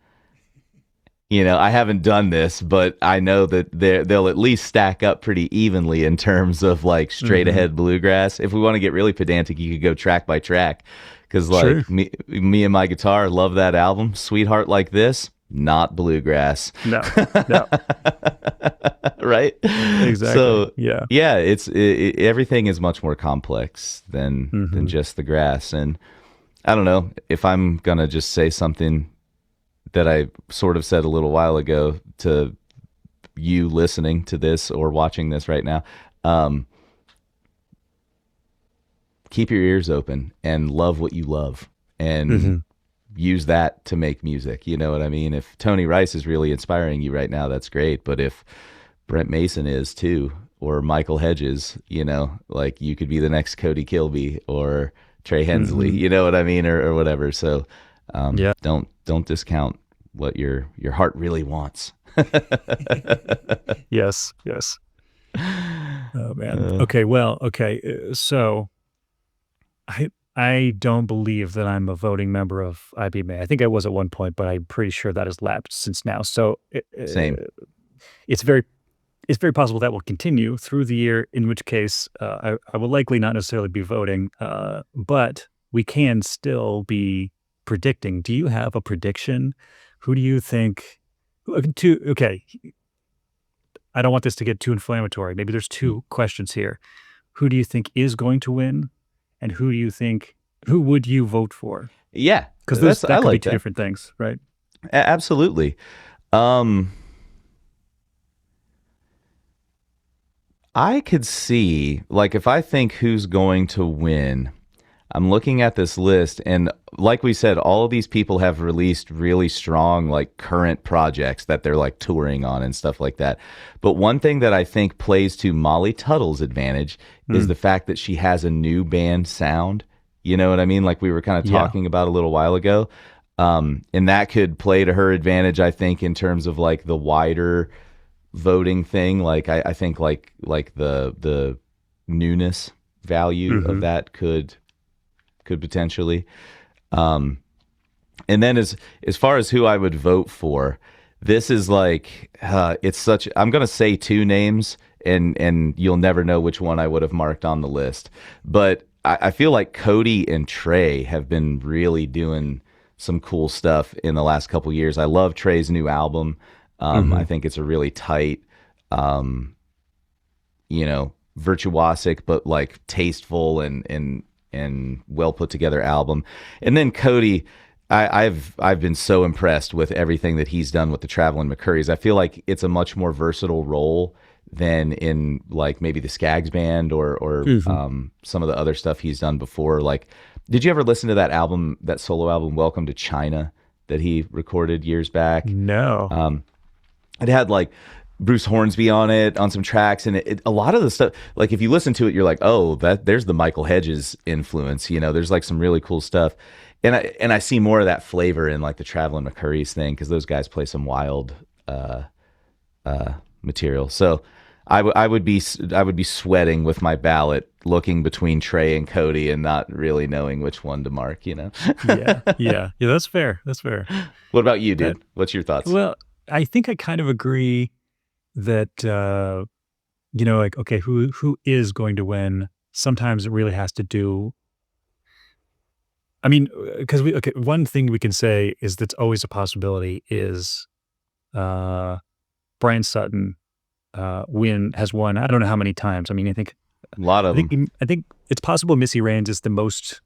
I haven't done this, but I know that they'll at least stack up pretty evenly in terms of like straight ahead bluegrass. If we want to get really pedantic, you could go track by track, because like Sure. me and my guitar love that album. Sweetheart Like This, not bluegrass. No, no, Right? exactly. So Yeah. yeah, everything is much more complex than just the grass. And I don't know if I'm gonna just say something that I sort of said a little while ago to you listening to this or watching this right now. Keep your ears open and love what you love, and use that to make music. You know what I mean? If Tony Rice is really inspiring you right now, that's great. But if Brent Mason is too, or Michael Hedges, like you could be the next Cody Kilby or Trey Hensley, you know what I mean? Or whatever. So Yeah. don't discount what your heart really wants. Yes. Oh man. Okay. So I don't believe that I'm a voting member of IBMA. I think I was at one point, but I'm pretty sure that has lapsed since now. So Same. it's very possible that will continue through the year, in which case I will likely not necessarily be voting, but we can still be predicting. Do you have a prediction? Who do you think? Okay, I don't want this to get too inflammatory. Maybe there's two questions here. Who do you think is going to win, and who would you vote for? Yeah, Because that I could be like two that. different things, right? Absolutely. I could see, like, if I think who's going to win, I'm looking at this list, and like we said, all of these people have released really strong, like, current projects that they're like touring on and stuff like that. But one thing that I think plays to Molly Tuttle's advantage is the fact that she has a new band sound. You know what I mean? Like we were kind of Yeah. talking about a little while ago. And that could play to her advantage, I think, in terms of like the wider voting thing. Like I think like the newness value of that could potentially. And then as far as who I would vote for, this is like it's such. I'm gonna say two names, and you'll never know which one I would have marked on the list. But I feel like Cody and Trey have been really doing some cool stuff in the last couple years. I love Trey's new album. I think it's a really tight, virtuosic but like tasteful and well put together album. And then Cody, I've been so impressed with everything that he's done with the Traveling McCurries. I feel like it's a much more versatile role than in like maybe the Skaggs band or some of the other stuff he's done before. Like, did you ever listen to that album, that solo album, Welcome to China, that he recorded years back? No. It had like Bruce Hornsby on it on some tracks, and a lot of the stuff, like if you listen to it, you're like, oh, there's the Michael Hedges influence. There's like some really cool stuff, and I see more of that flavor in like the Traveling McCurries thing, because those guys play some wild material. So I would be sweating with my ballot, looking between Trey and Cody and not really knowing which one to mark. Yeah. That's fair. What about you, dude? What's your thoughts? Well, I think I kind of agree that like, okay, who is going to win? Sometimes it really has to do I mean, because one thing we can say is that's always a possibility is uh, Brian Sutton has won. I don't know how many times. I mean, A lot of them. I think it's possible Missy Raines is the most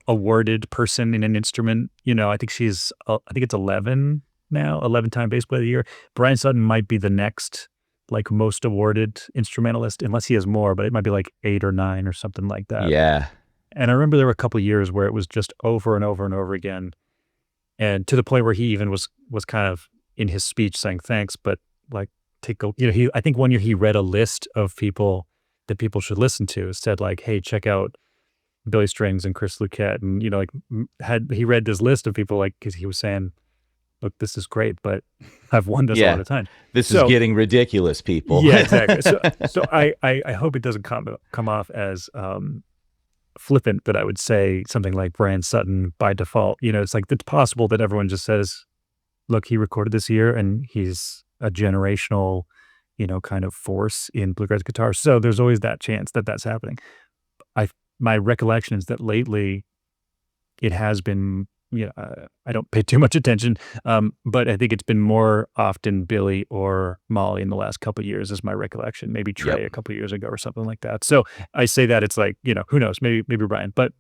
awarded person in an instrument. I think I think it's 11 now, 11-time bass player of the year. Brian Sutton might be the next like most awarded instrumentalist, unless he has more, but it might be like 8 or 9 or something like that. Yeah. And I remember there were a couple of years where it was just over and over and over again, and to the point where he even was kind of in his speech saying thanks, but like I think one year he read a list of people that people should listen to. It said like, hey, check out Billy Strings and Chris Luquette, and he read this list of people like because he was saying, look, this is great, but I've won this a lot of times. This is getting ridiculous, people. Yeah, exactly. So I hope it doesn't come off as flippant that I would say something like Brian Sutton by default. It's like it's possible that everyone just says, look, he recorded this year and he's a generational, kind of force in bluegrass guitar. So there's always that chance that that's happening. My recollection is that lately it has been, I don't pay too much attention, but I think it's been more often Billy or Molly in the last couple of years is my recollection. Maybe Trey a couple of years ago or something like that. So I say that it's like, who knows, maybe Brian. But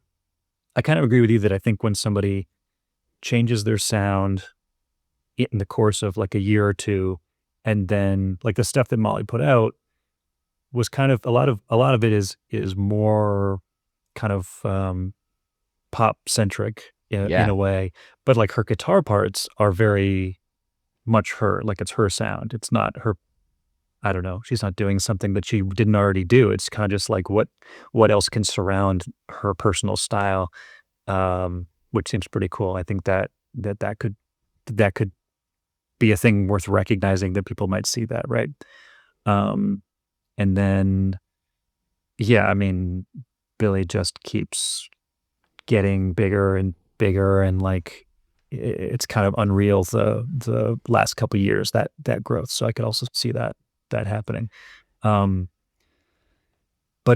I kind of agree with you that I think when somebody changes their sound in the course of like a year or two, and then like the stuff that Molly put out was kind of a lot of it is more kind of pop centric in a way, but like her guitar parts are very much her, like it's her sound. It's not her. I don't know. She's not doing something that she didn't already do. It's kind of just like what else can surround her personal style, which seems pretty cool. I think that could be a thing worth recognizing, that people might see that, right? And then, I mean, Billy just keeps getting bigger and bigger, and like it's kind of unreal the last couple of years that growth. So I could also see that happening. But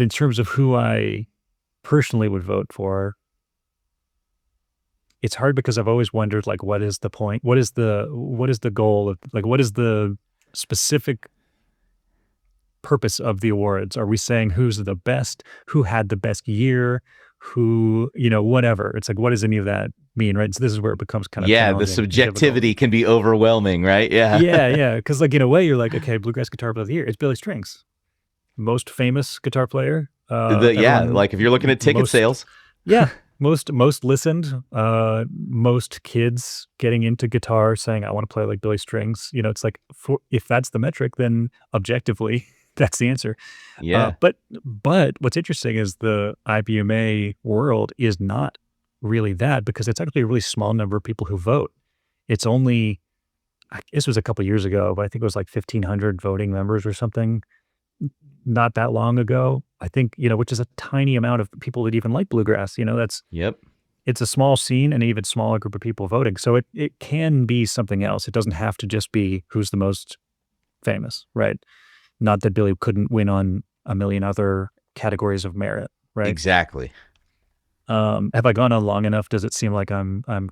in terms of who I personally would vote for, it's hard because I've always wondered, like, what is the point? What is the goal of, like, what is the specific purpose of the awards? Are we saying who's the best, who had the best year, who, whatever? It's like, what does any of that mean, right? So this is where it becomes kind of the subjectivity can be overwhelming, right? Yeah. Because like in a way you're like, okay, bluegrass guitar player of the year, it's Billy Strings, most famous guitar player. Like if you're looking at ticket sales, most listened, most kids getting into guitar saying, I want to play like Billy Strings. It's like, if that's the metric, then objectively that's the answer. But what's interesting is the IBMA world is not really that, because it's actually a really small number of people who vote. It's only, this was a couple of years ago, but I think it was like 1,500 voting members or something, not that long ago. I think, which is a tiny amount of people that even like bluegrass. It's a small scene and an even smaller group of people voting. So it can be something else. It doesn't have to just be who's the most famous, right? Not that Billy couldn't win on a million other categories of merit, right? Exactly. Have I gone on long enough? Does it seem like I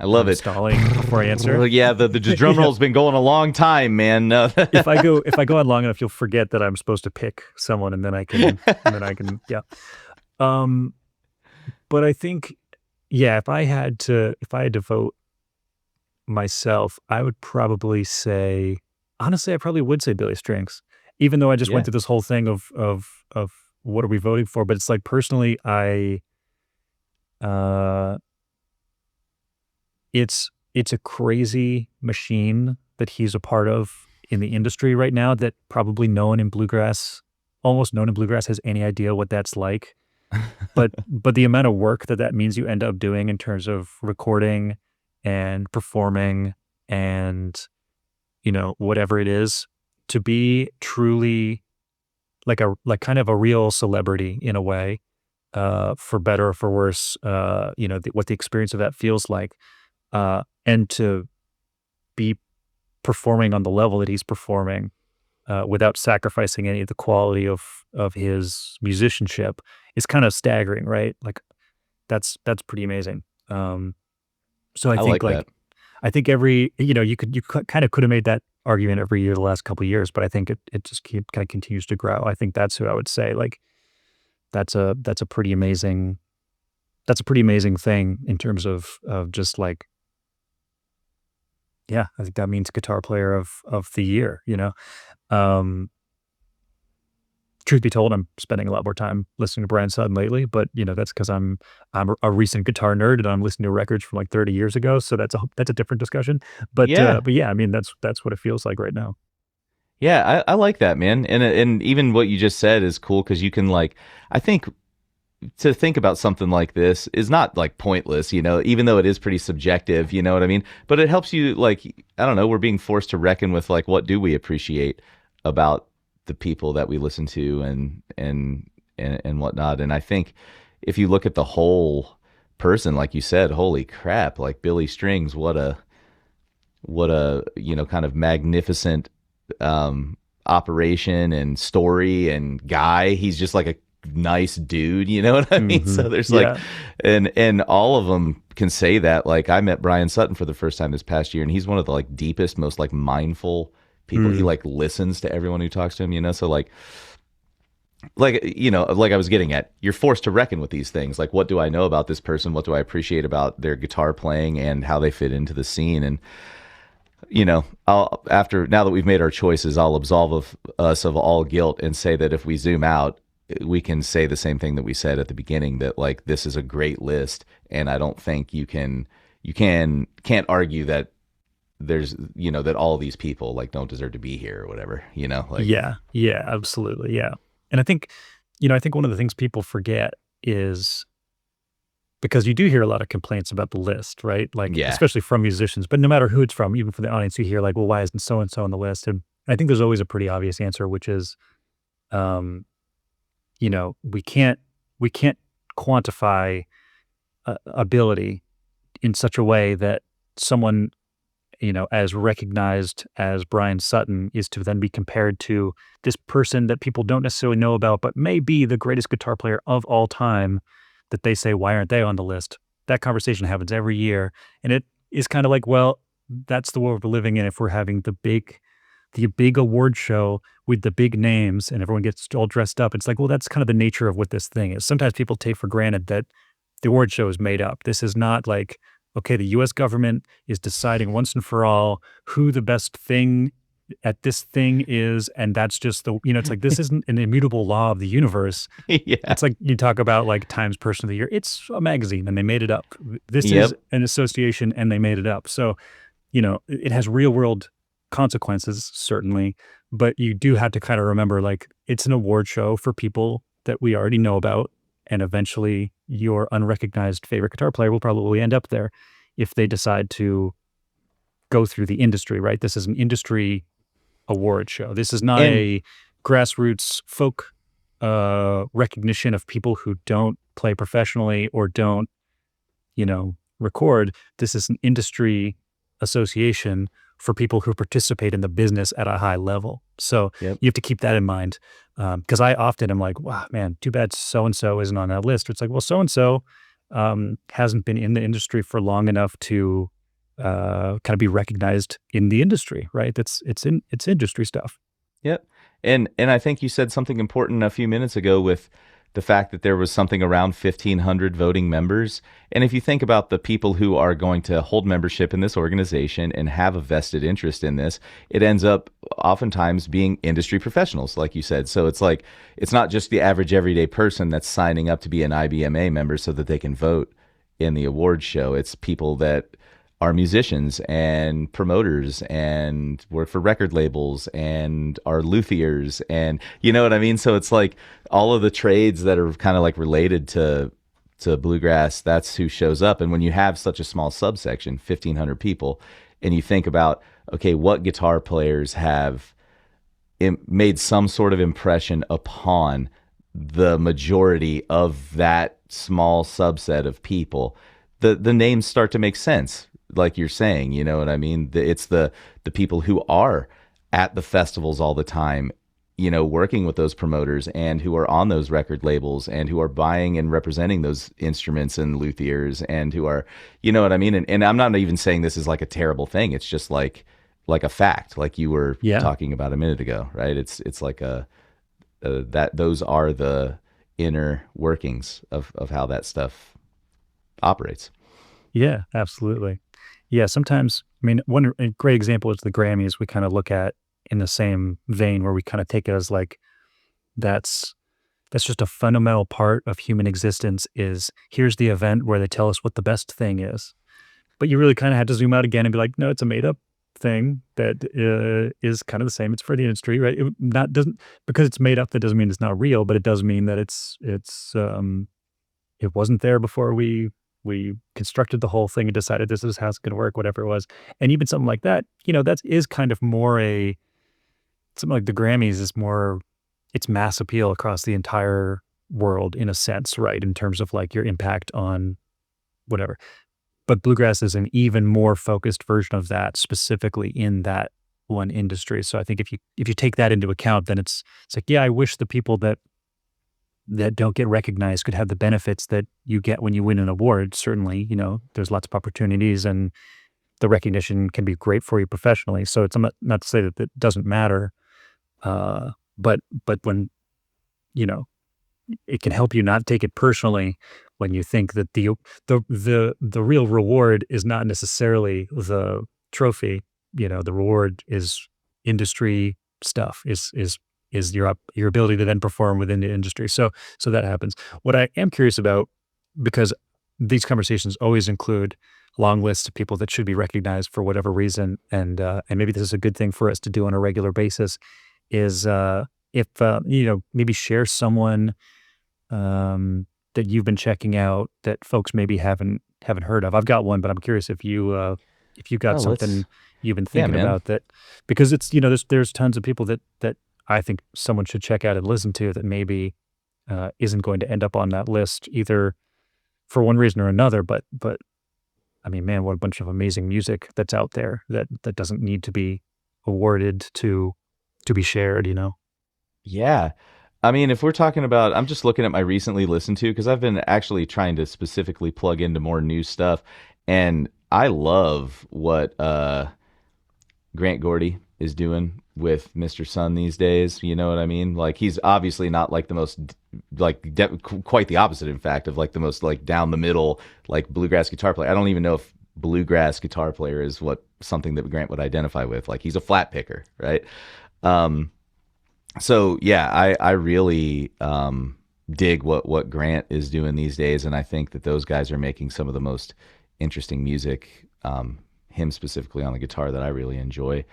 love it stalling before I answer? Well, the drum roll's been going a long time, man. No. if I go on long enough, you'll forget that I'm supposed to pick someone, and then I can But I think, if I had to vote myself, I would probably say, honestly, I probably would say Billy Strings, even though I just went through this whole thing of what are we voting for. But it's like, personally, it's a crazy machine that he's a part of in the industry right now, that probably almost no one in bluegrass has any idea what that's like. But the amount of work that means you end up doing in terms of recording and performing and, whatever it is, to be truly like kind of a real celebrity in a way, for better or for worse, what the experience of that feels like, and to be performing on the level that he's performing, without sacrificing any of the quality of his musicianship, is kind of staggering, right? Like that's pretty amazing. Um, so I like that. I think every kind of could have made that argument every year the last couple of years, but I think it just kind of continues to grow. I think that's who I would say like that's a pretty amazing thing in terms of just like yeah, I think that means guitar player of the year, you know. Um, Truth be told, I'm spending a lot more time listening to Brian Sutton lately, but that's because I'm a recent guitar nerd and I'm listening to records from like 30 years ago, so that's a different discussion. Yeah. But yeah, I mean that's what it feels like right now. Yeah, I like that, man. And even what you just said is cool because you can like I think to think about something like this is not like pointless, even though it is pretty subjective, you know what I mean? But it helps you like I don't know, we're being forced to reckon with like what do we appreciate about the people that we listen to and whatnot. And I think if you look at the whole person, like you said, holy crap, like Billy Strings, what a kind of magnificent operation and story and guy. He's just like a nice dude, you know what I mean? So there's like Yeah. and all of them can say that. Like I met Brian Sutton for the first time this past year and he's one of the like deepest, most like mindful people. He Mm. like listens to everyone who talks to him, so like I was getting at, you're forced to reckon with these things. Like what do I know about this person? What do I appreciate about their guitar playing and how they fit into the scene? And I'll after now that we've made our choices, I'll absolve us of all guilt and say that if we zoom out, we can say the same thing that we said at the beginning, that like this is a great list, and I don't think can't argue that there's that all these people like don't deserve to be here or whatever, like Yeah. Yeah, absolutely. Yeah. And I think one of the things people forget is because you do hear a lot of complaints about the list, right? Like, yeah, especially from musicians, but no matter who it's from, even from the audience, you hear like, well, why isn't so and so on the list? And I think there's always a pretty obvious answer, which is, um, we can't quantify ability in such a way that someone as recognized as Brian Sutton is to then be compared to this person that people don't necessarily know about, but may be the greatest guitar player of all time, that they say, why aren't they on the list? That conversation happens every year. And it is kind of like, well, that's the world we're living in. If we're having the big award show with the big names and everyone gets all dressed up, it's like, well, that's kind of the nature of what this thing is. Sometimes people take for granted that the award show is made up. This is not like, okay, the US government is deciding once and for all who the best thing at this thing is. And that's just it's like, this isn't an immutable law of the universe. yeah, It's like you talk about like Times Person of the Year. It's a magazine and they made it up. This is yep, an association and they made it up. So, it has real world consequences, certainly, but you do have to kind of remember like it's an award show for people that we already know about. And eventually your unrecognized favorite guitar player will probably end up there if they decide to go through the industry, right? This is an industry award show. This is not and a grassroots folk recognition of people who don't play professionally or don't, record. This is an industry association for people who participate in the business at a high level. So yep. you have to keep that in mind. Because I often am like, wow, man, too bad so-and-so isn't on that list. It's like, well, so-and-so hasn't been in the industry for long enough to kind of be recognized in the industry, right? It's industry stuff. Yep. And I think you said something important a few minutes ago with the fact that there was something around 1,500 voting members. And if you think about the people who are going to hold membership in this organization and have a vested interest in this, it ends up oftentimes being industry professionals, like you said. So it's like, it's not just the average everyday person that's signing up to be an IBMA member so that they can vote in the awards show. It's people that are musicians and promoters and work for record labels and are luthiers, and you know what I mean? So it's like all of the trades that are kind of like related to bluegrass, that's who shows up. And when you have such a small subsection, 1,500 people, and you think about, okay, what guitar players have made some sort of impression upon the majority of that small subset of people, the names start to make sense, like you're saying, you know what I mean? It's the people who are at the festivals all the time, working with those promoters and who are on those record labels and who are buying and representing those instruments and luthiers and who are, you know what I mean? And I'm not even saying this is like a terrible thing. It's just like a fact, like you were Yeah. talking about a minute ago, right? It's like that those are the inner workings of how that stuff operates. Yeah, absolutely. Yeah, sometimes, I mean, a great example is the Grammys we kind of look at in the same vein where we kind of take it as like that's just a fundamental part of human existence is here's the event where they tell us what the best thing is. But you really kind of had to zoom out again and be like, no, it's a made up thing that is kind of the same. It's for the industry, right? It not doesn't because it's made up. That doesn't mean it's not real, but it does mean that it wasn't there before we constructed the whole thing and decided this is how it's going to work, whatever it was. And even something like that, that is kind of more something like the Grammys is more, it's mass appeal across the entire world in a sense, right? In terms of like your impact on whatever. But bluegrass is an even more focused version of that, specifically in that one industry. So I think if you take that into account, then it's like, yeah, I wish the people that don't get recognized could have the benefits that you get when you win an award. Certainly, there's lots of opportunities and the recognition can be great for you professionally. So it's not to say that it doesn't matter. But when, it can help you not take it personally when you think that the real reward is not necessarily the trophy. The reward is industry stuff, is your ability to then perform within the industry. So that happens. What I am curious about, because these conversations always include long lists of people that should be recognized for whatever reason, and maybe this is a good thing for us to do on a regular basis, is if maybe share someone that you've been checking out that folks maybe haven't heard of. I've got one, but I'm curious if you got Oh, something you've been yeah, thinking man. about that, because it's there's tons of people that I think someone should check out and listen to that maybe isn't going to end up on that list either for one reason or another. But I mean, man, what a bunch of amazing music that's out there that doesn't need to be awarded to be shared. Yeah. I mean, if we're talking about, I'm just looking at my recently listened to because I've been actually trying to specifically plug into more new stuff, and I love what Grant Gordy is doing with Mr. Sun these days. You know what I mean? Like he's obviously not like the most quite the opposite, in fact, of like the most like down the middle like bluegrass guitar player. I don't even know if bluegrass guitar player is what something that Grant would identify with. Like he's a flat picker, right? So yeah, I really dig what Grant is doing these days, and I think that those guys are making some of the most interesting music. Him specifically on the guitar that I really enjoy.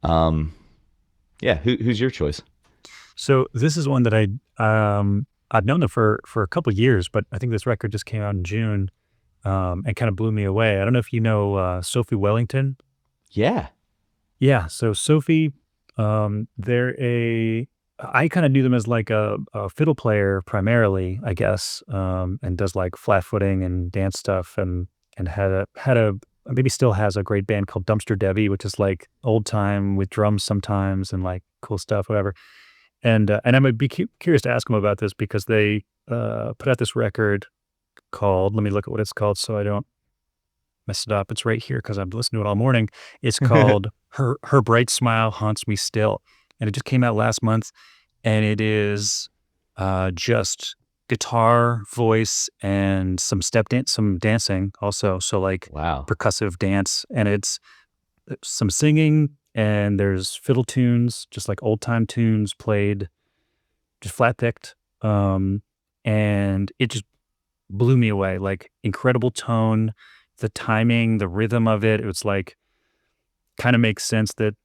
Yeah, who's your choice? So this is one that I've known them for a couple of years, but I think this record just came out in June, and kind of blew me away. I don't know if you know Sophie Wellington. Yeah. Yeah, so Sophie, I kind of knew them as like a fiddle player primarily, I guess, and does like flat footing and dance stuff, and had a maybe still has a great band called Dumpster Debbie, which is like old time with drums sometimes and like cool stuff, whatever. And I would be curious to ask them about this because they put out this record called, let me look at what it's called so I don't mess it up. It's right here because I've listened to it all morning. It's called Her Bright Smile Haunts Me Still. And it just came out last month. And it is just guitar, voice, and some some dancing also. So like Wow. percussive dance. And it's some singing, and there's fiddle tunes, just like old time tunes played, just flat picked. And it just blew me away. Like incredible tone, the timing, the rhythm of it. It was like kind of makes sense that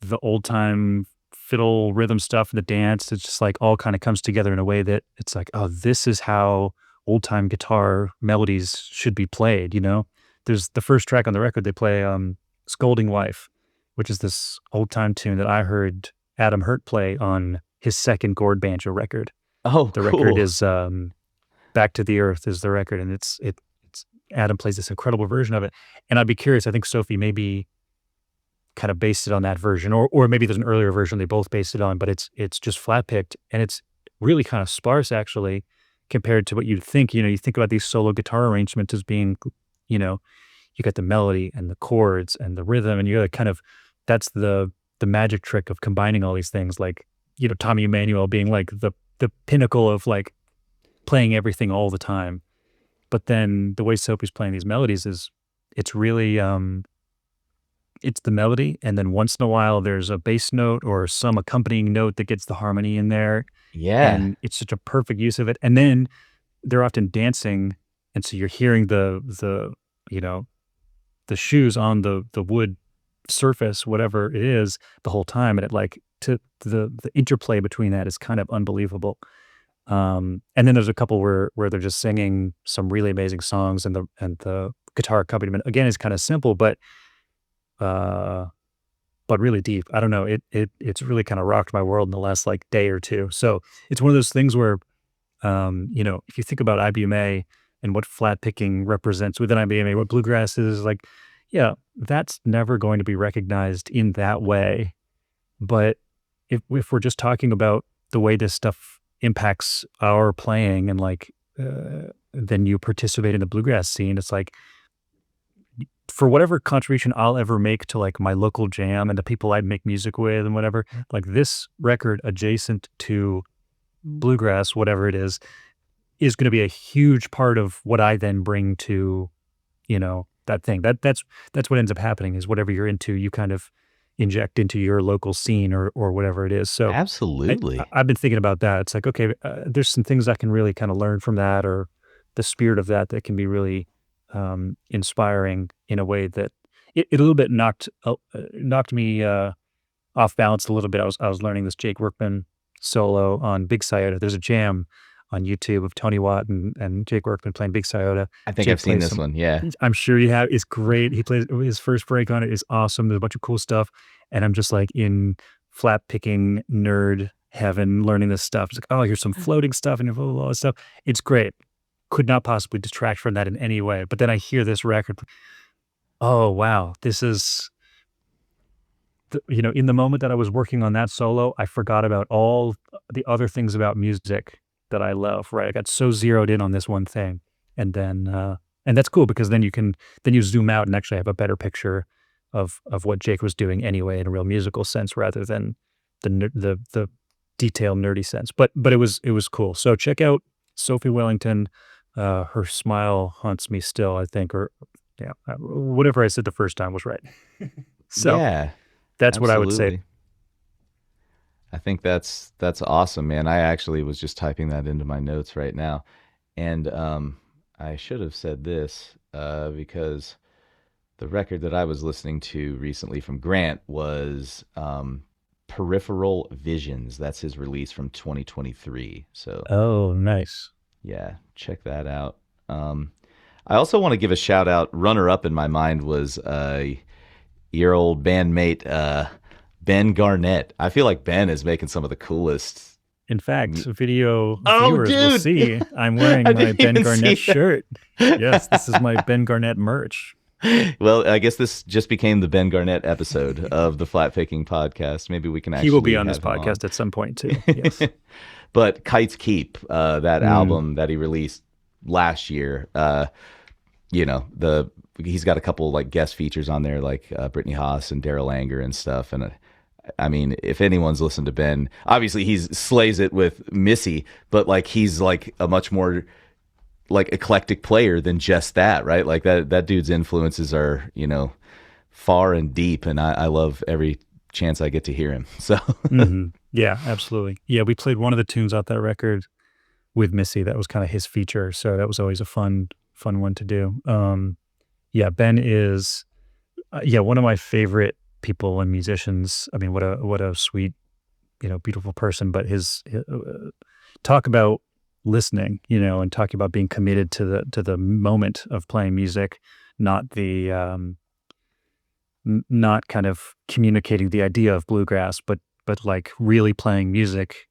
the old time fiddle rhythm stuff, the dance, it's just like all kind of comes together in a way that it's like, oh, this is how old time guitar melodies should be played. There's the first track on the record, they play Scolding Wife, which is this old time tune that I heard Adam Hurt play on his second gourd banjo record. Oh, The cool. record is Back to the Earth is the record, and it's Adam plays this incredible version of it. And I'd be curious, I think Sophie maybe kind of based it on that version, or maybe there's an earlier version they both based it on, but it's just flat picked, and it's really kind of sparse actually compared to what you'd think. You think about these solo guitar arrangements as being, you know, you got the melody and the chords and the rhythm, and you got kind of that's the magic trick of combining all these things, like, Tommy Emmanuel being like the pinnacle of like playing everything all the time. But then the way Sophie's playing these melodies is it's really it's the melody, and then once in a while there's a bass note or some accompanying note that gets the harmony in there, Yeah. and it's such a perfect use of it. And then they're often dancing, and so you're hearing you know the shoes on the wood surface, whatever it is, the whole time, and it like to the interplay between that is kind of unbelievable. And then there's a couple where they're just singing some really amazing songs, and the guitar accompaniment again is kind of simple, uh, but really deep. I don't know. It's really kind of rocked my world in the last like day or two. So it's one of those things where, if you think about IBMA and what flat picking represents within IBMA, what bluegrass is like, yeah, that's never going to be recognized in that way. But if we're just talking about the way this stuff impacts our playing and like, then you participate in the bluegrass scene, it's like, for whatever contribution I'll ever make to like my local jam and the people I'd make music with and whatever, like this record adjacent to bluegrass, whatever it is going to be a huge part of what I then bring to, that thing. That's what ends up happening is whatever you're into, you kind of inject into your local scene or whatever it is. So Absolutely. I've been thinking about that. It's like, okay, there's some things I can really kind of learn from that, or the spirit of that can be really inspiring in a way that it a little bit knocked me off balance a little bit. I was learning this Jake Workman solo on Big Sciota. There's a jam on YouTube of Tony Watt and Jake Workman playing Big Sciota. I think Jake I've seen plays this one. Yeah. I'm sure you have. It's great. He plays his first break on it is awesome. There's a bunch of cool stuff, and I'm just like in flat picking nerd heaven learning this stuff. It's like, oh, here's some floating stuff and all this stuff. It's great. Could not possibly detract from that in any way. But then I hear this record. Oh, wow. This is, in the moment that I was working on that solo, I forgot about all the other things about music that I love, right? I got so zeroed in on this one thing. And then, and that's cool because then you zoom out and actually have a better picture of what Jake was doing anyway in a real musical sense rather than the detailed nerdy sense. But it was cool. So check out Sophie Wellington. Her smile haunts me still, I think, or yeah, whatever I said the first time was right. So yeah, that's what I would say. absolutely. I think that's awesome, man. I actually was just typing that into my notes right now. And I should have said this because the record that I was listening to recently from Grant was Peripheral Visions. That's his release from 2023. So Oh, nice. yeah, check that out. I also want to give a shout out. Runner up in my mind was your old bandmate Ben Garnett. I feel like Ben is making some of the coolest. In fact, video Oh, viewers will dude! see I'm wearing I my didn't Ben even see Garnett that. shirt. Yes, this is my Ben Garnett merch. Well, I guess this just became the Ben Garnett episode of the Flat Picking Podcast. Maybe we can He will be actually on this have him on. podcast at some point too. Yes. But Kites Keep, that Mm. album that he released last year, he's got a couple like guest features on there, like Brittany Haas and Daryl Anger and stuff. And I mean, if anyone's listened to Ben, obviously he slays it with Missy, but like he's like a much more like eclectic player than just that, right? Like that dude's influences are, far and deep, and I love every chance I get to hear him. So Hmm. Yeah, absolutely. Yeah, we played one of the tunes off that record with Missy. That was kind of his feature, so that was always a fun one to do. Yeah, Ben is one of my favorite people and musicians. I mean, what a sweet, beautiful person. But his talk about listening, and talking about being committed to the moment of playing music, not the not kind of communicating the idea of bluegrass, but like really playing music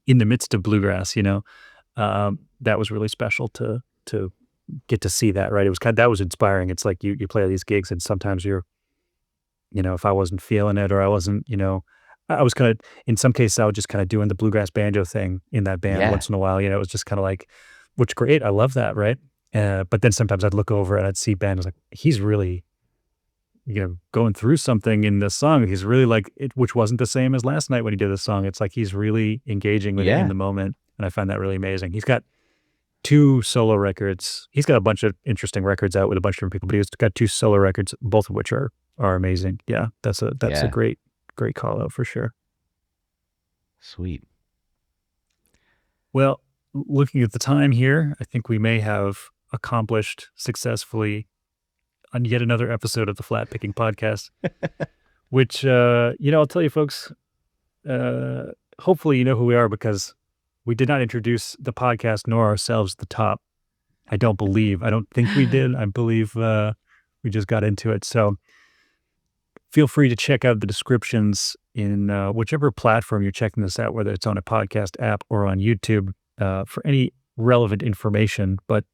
in the midst of bluegrass. That was really special to get to see that. Right, it was that was inspiring. It's like you play these gigs, and sometimes you're if I wasn't feeling it or I wasn't, I was kind of, in some cases, I was just kind of doing the bluegrass banjo thing in that band Yeah. once in a while. It was just kind of like, which great. I love that. Right. But then sometimes I'd look over and I'd see band. I was like, he's really, going through something in this song. He's really like it, which wasn't the same as last night when he did this song. It's like he's really engaging with it in Yeah. the moment. And I find that really amazing. He's got 2 solo records. He's got a bunch of interesting records out with a bunch of different people, but he's got 2 solo records, both of which are amazing. Yeah, that's a Yeah. great call out for sure. Sweet. Well, looking at the time here, I think we may have accomplished successfully on yet another episode of the Flat Picking Podcast, which I'll tell you folks, hopefully you know who we are because we did not introduce the podcast nor ourselves at the top. I don't think we did. I believe we just got into it. So feel free to check out the descriptions in whichever platform you're checking this out, whether it's on a podcast app or on YouTube, for any relevant information. But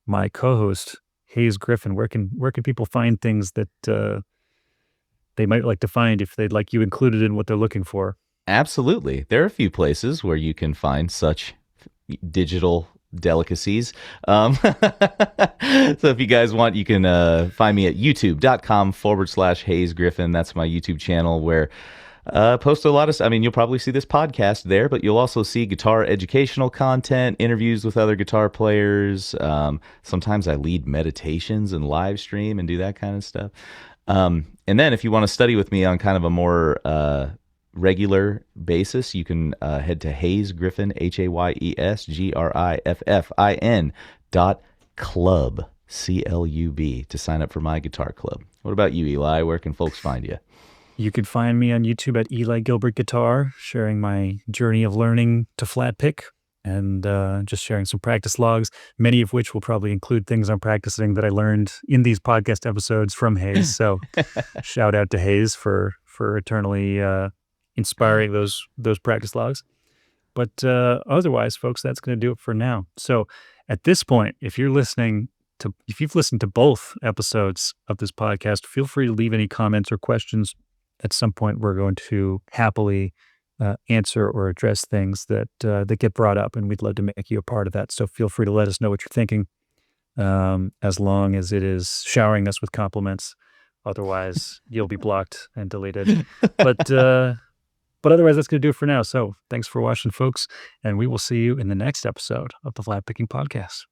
my co-host, Hayes Griffin, where can people find things that they might like to find if they'd like you included in what they're looking for? Absolutely. There are a few places where you can find such digital delicacies. So if you guys want, you can find me at youtube.com/Hayes Griffin. That's my YouTube channel where post a lot of, you'll probably see this podcast there, but you'll also see guitar educational content, interviews with other guitar players. Sometimes I lead meditations and live stream and do that kind of stuff. And then if you want to study with me on kind of a more regular basis, you can head to Hayes Griffin, HayesGriffin.club, CLUB, to sign up for my guitar club. What about you, Eli? Where can folks find you? You can find me on YouTube at Eli Gilbert Guitar, sharing my journey of learning to flat pick and just sharing some practice logs, many of which will probably include things I'm practicing that I learned in these podcast episodes from Hayes. So shout out to Hayes for eternally inspiring those practice logs. But otherwise, folks, that's going to do it for now. So at this point, if you've listened to both episodes of this podcast, feel free to leave any comments or questions. At some point, we're going to happily answer or address things that get brought up, and we'd love to make you a part of that. So feel free to let us know what you're thinking, as long as it is showering us with compliments. Otherwise, you'll be blocked and deleted. But otherwise, that's going to do it for now. So thanks for watching, folks, and we will see you in the next episode of the Flat Picking Podcast.